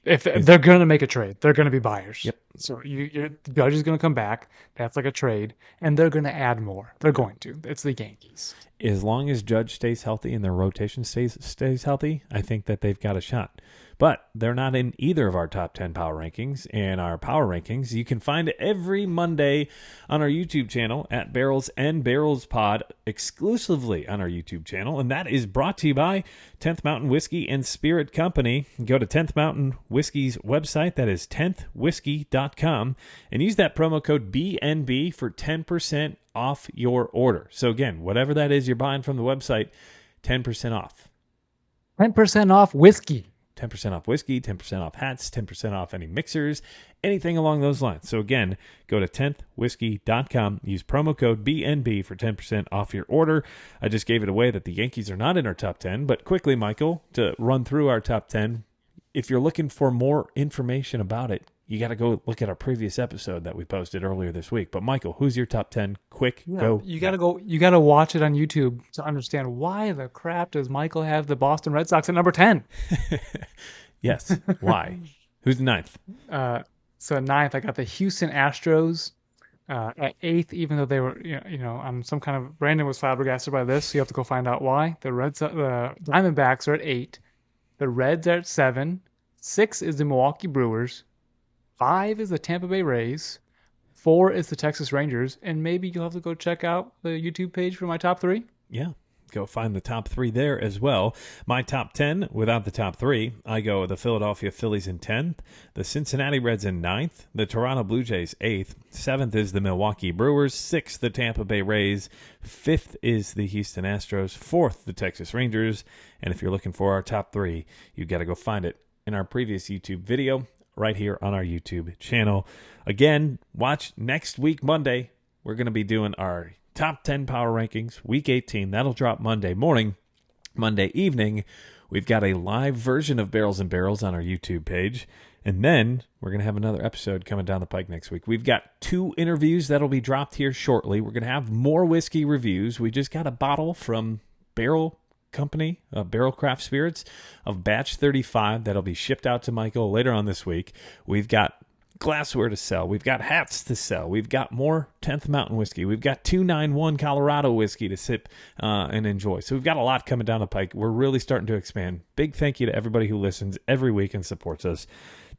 If they're going to make a trade, they're going to be buyers. Yep. So Judge is going to come back. That's like a trade, and they're going to add more. They're going to. It's the Yankees. As long as Judge stays healthy and their rotation stays healthy, I think that they've got a shot. but they're not in either of our top 10 power rankings. And our power rankings, you can find it every Monday on our YouTube channel at Barrels and Barrels Pod, exclusively on our YouTube channel. And that is brought to you by 10th Mountain Whiskey and Spirit Company. Go to 10th Mountain Whiskey's website, that is 10thwhiskey.com, and use that promo code BNB for 10% off your order. So again, whatever that is you're buying from the website, 10% off. 10% off whiskey. 10% off whiskey, 10% off hats, 10% off any mixers, anything along those lines. So again, go to 10thwhiskey.com, use promo code BNB for 10% off your order. I just gave it away that the Yankees are not in our top 10, but quickly, Michael, to run through our top 10, if you're looking for more information about it, you got to go look at our previous episode that we posted earlier this week. But Michael, who's your top 10? Quick, go. You got to watch it on YouTube to understand why the crap does Michael have the Boston Red Sox at number 10? Yes. Why? Who's the ninth? So at ninth, I got the Houston Astros. At eighth, even though they were, on some kind of, Brandon was flabbergasted by this, so you have to go find out why. The Diamondbacks are at 8. The Reds are at 7. 6 is the Milwaukee Brewers. 5 is the Tampa Bay Rays. 4 is the Texas Rangers. And maybe you'll have to go check out the YouTube page for my top 3. Yeah, go find the top 3 there as well. My top 10, without the top 3, I go the Philadelphia Phillies in 10th, the Cincinnati Reds in 9th, the Toronto Blue Jays 8th, 7th is the Milwaukee Brewers, 6th the Tampa Bay Rays, 5th is the Houston Astros, 4th the Texas Rangers, and if you're looking for our top 3, you got to go find it in our previous YouTube video right here on our YouTube channel. Again, watch next week, Monday. We're going to be doing our top 10 power rankings, week 18. That'll drop Monday morning. Monday evening, we've got a live version of Barrels and Barrels on our YouTube page. And then we're going to have another episode coming down the pike next week. We've got 2 interviews that'll be dropped here shortly. We're going to have more whiskey reviews. We just got a bottle from Barrel Company, Barrel Craft Spirits, of batch 35 that'll be shipped out to Michael later on this week. We've got glassware to sell. We've got hats to sell. We've got more 10th Mountain whiskey. We've got 291 Colorado whiskey to sip and enjoy. So we've got a lot coming down the pike. We're really starting to expand. Big thank you to everybody who listens every week and supports us.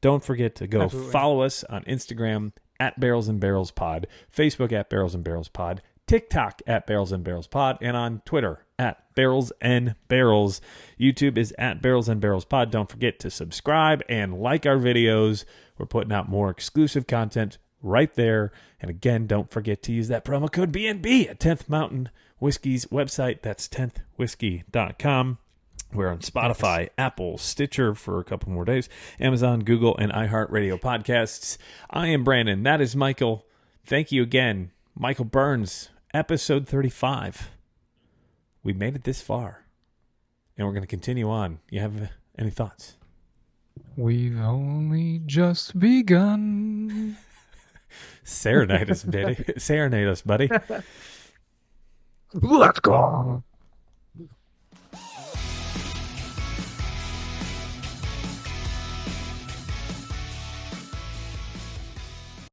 Don't forget to go follow us on Instagram at Barrels and Barrels Pod, Facebook at Barrels and Barrels Pod, TikTok at Barrels and Barrels Pod, and on Twitter at Barrels and Barrels. YouTube is at Barrels and Barrels Pod. Don't forget to subscribe and like our videos. We're putting out more exclusive content right there. And again, don't forget to use that promo code BNB at 10th Mountain Whiskey's website. That's 10thwhiskey.com. We're on Spotify, Apple, Stitcher for a couple more days, Amazon, Google, and iHeartRadio podcasts. I am Brandon. That is Michael. Thank you again. Michael Burns, episode 35. We made it this far, and we're going to continue on. You have any thoughts? We've only just begun. Serenade us, buddy. Serenade us, buddy. Let's go.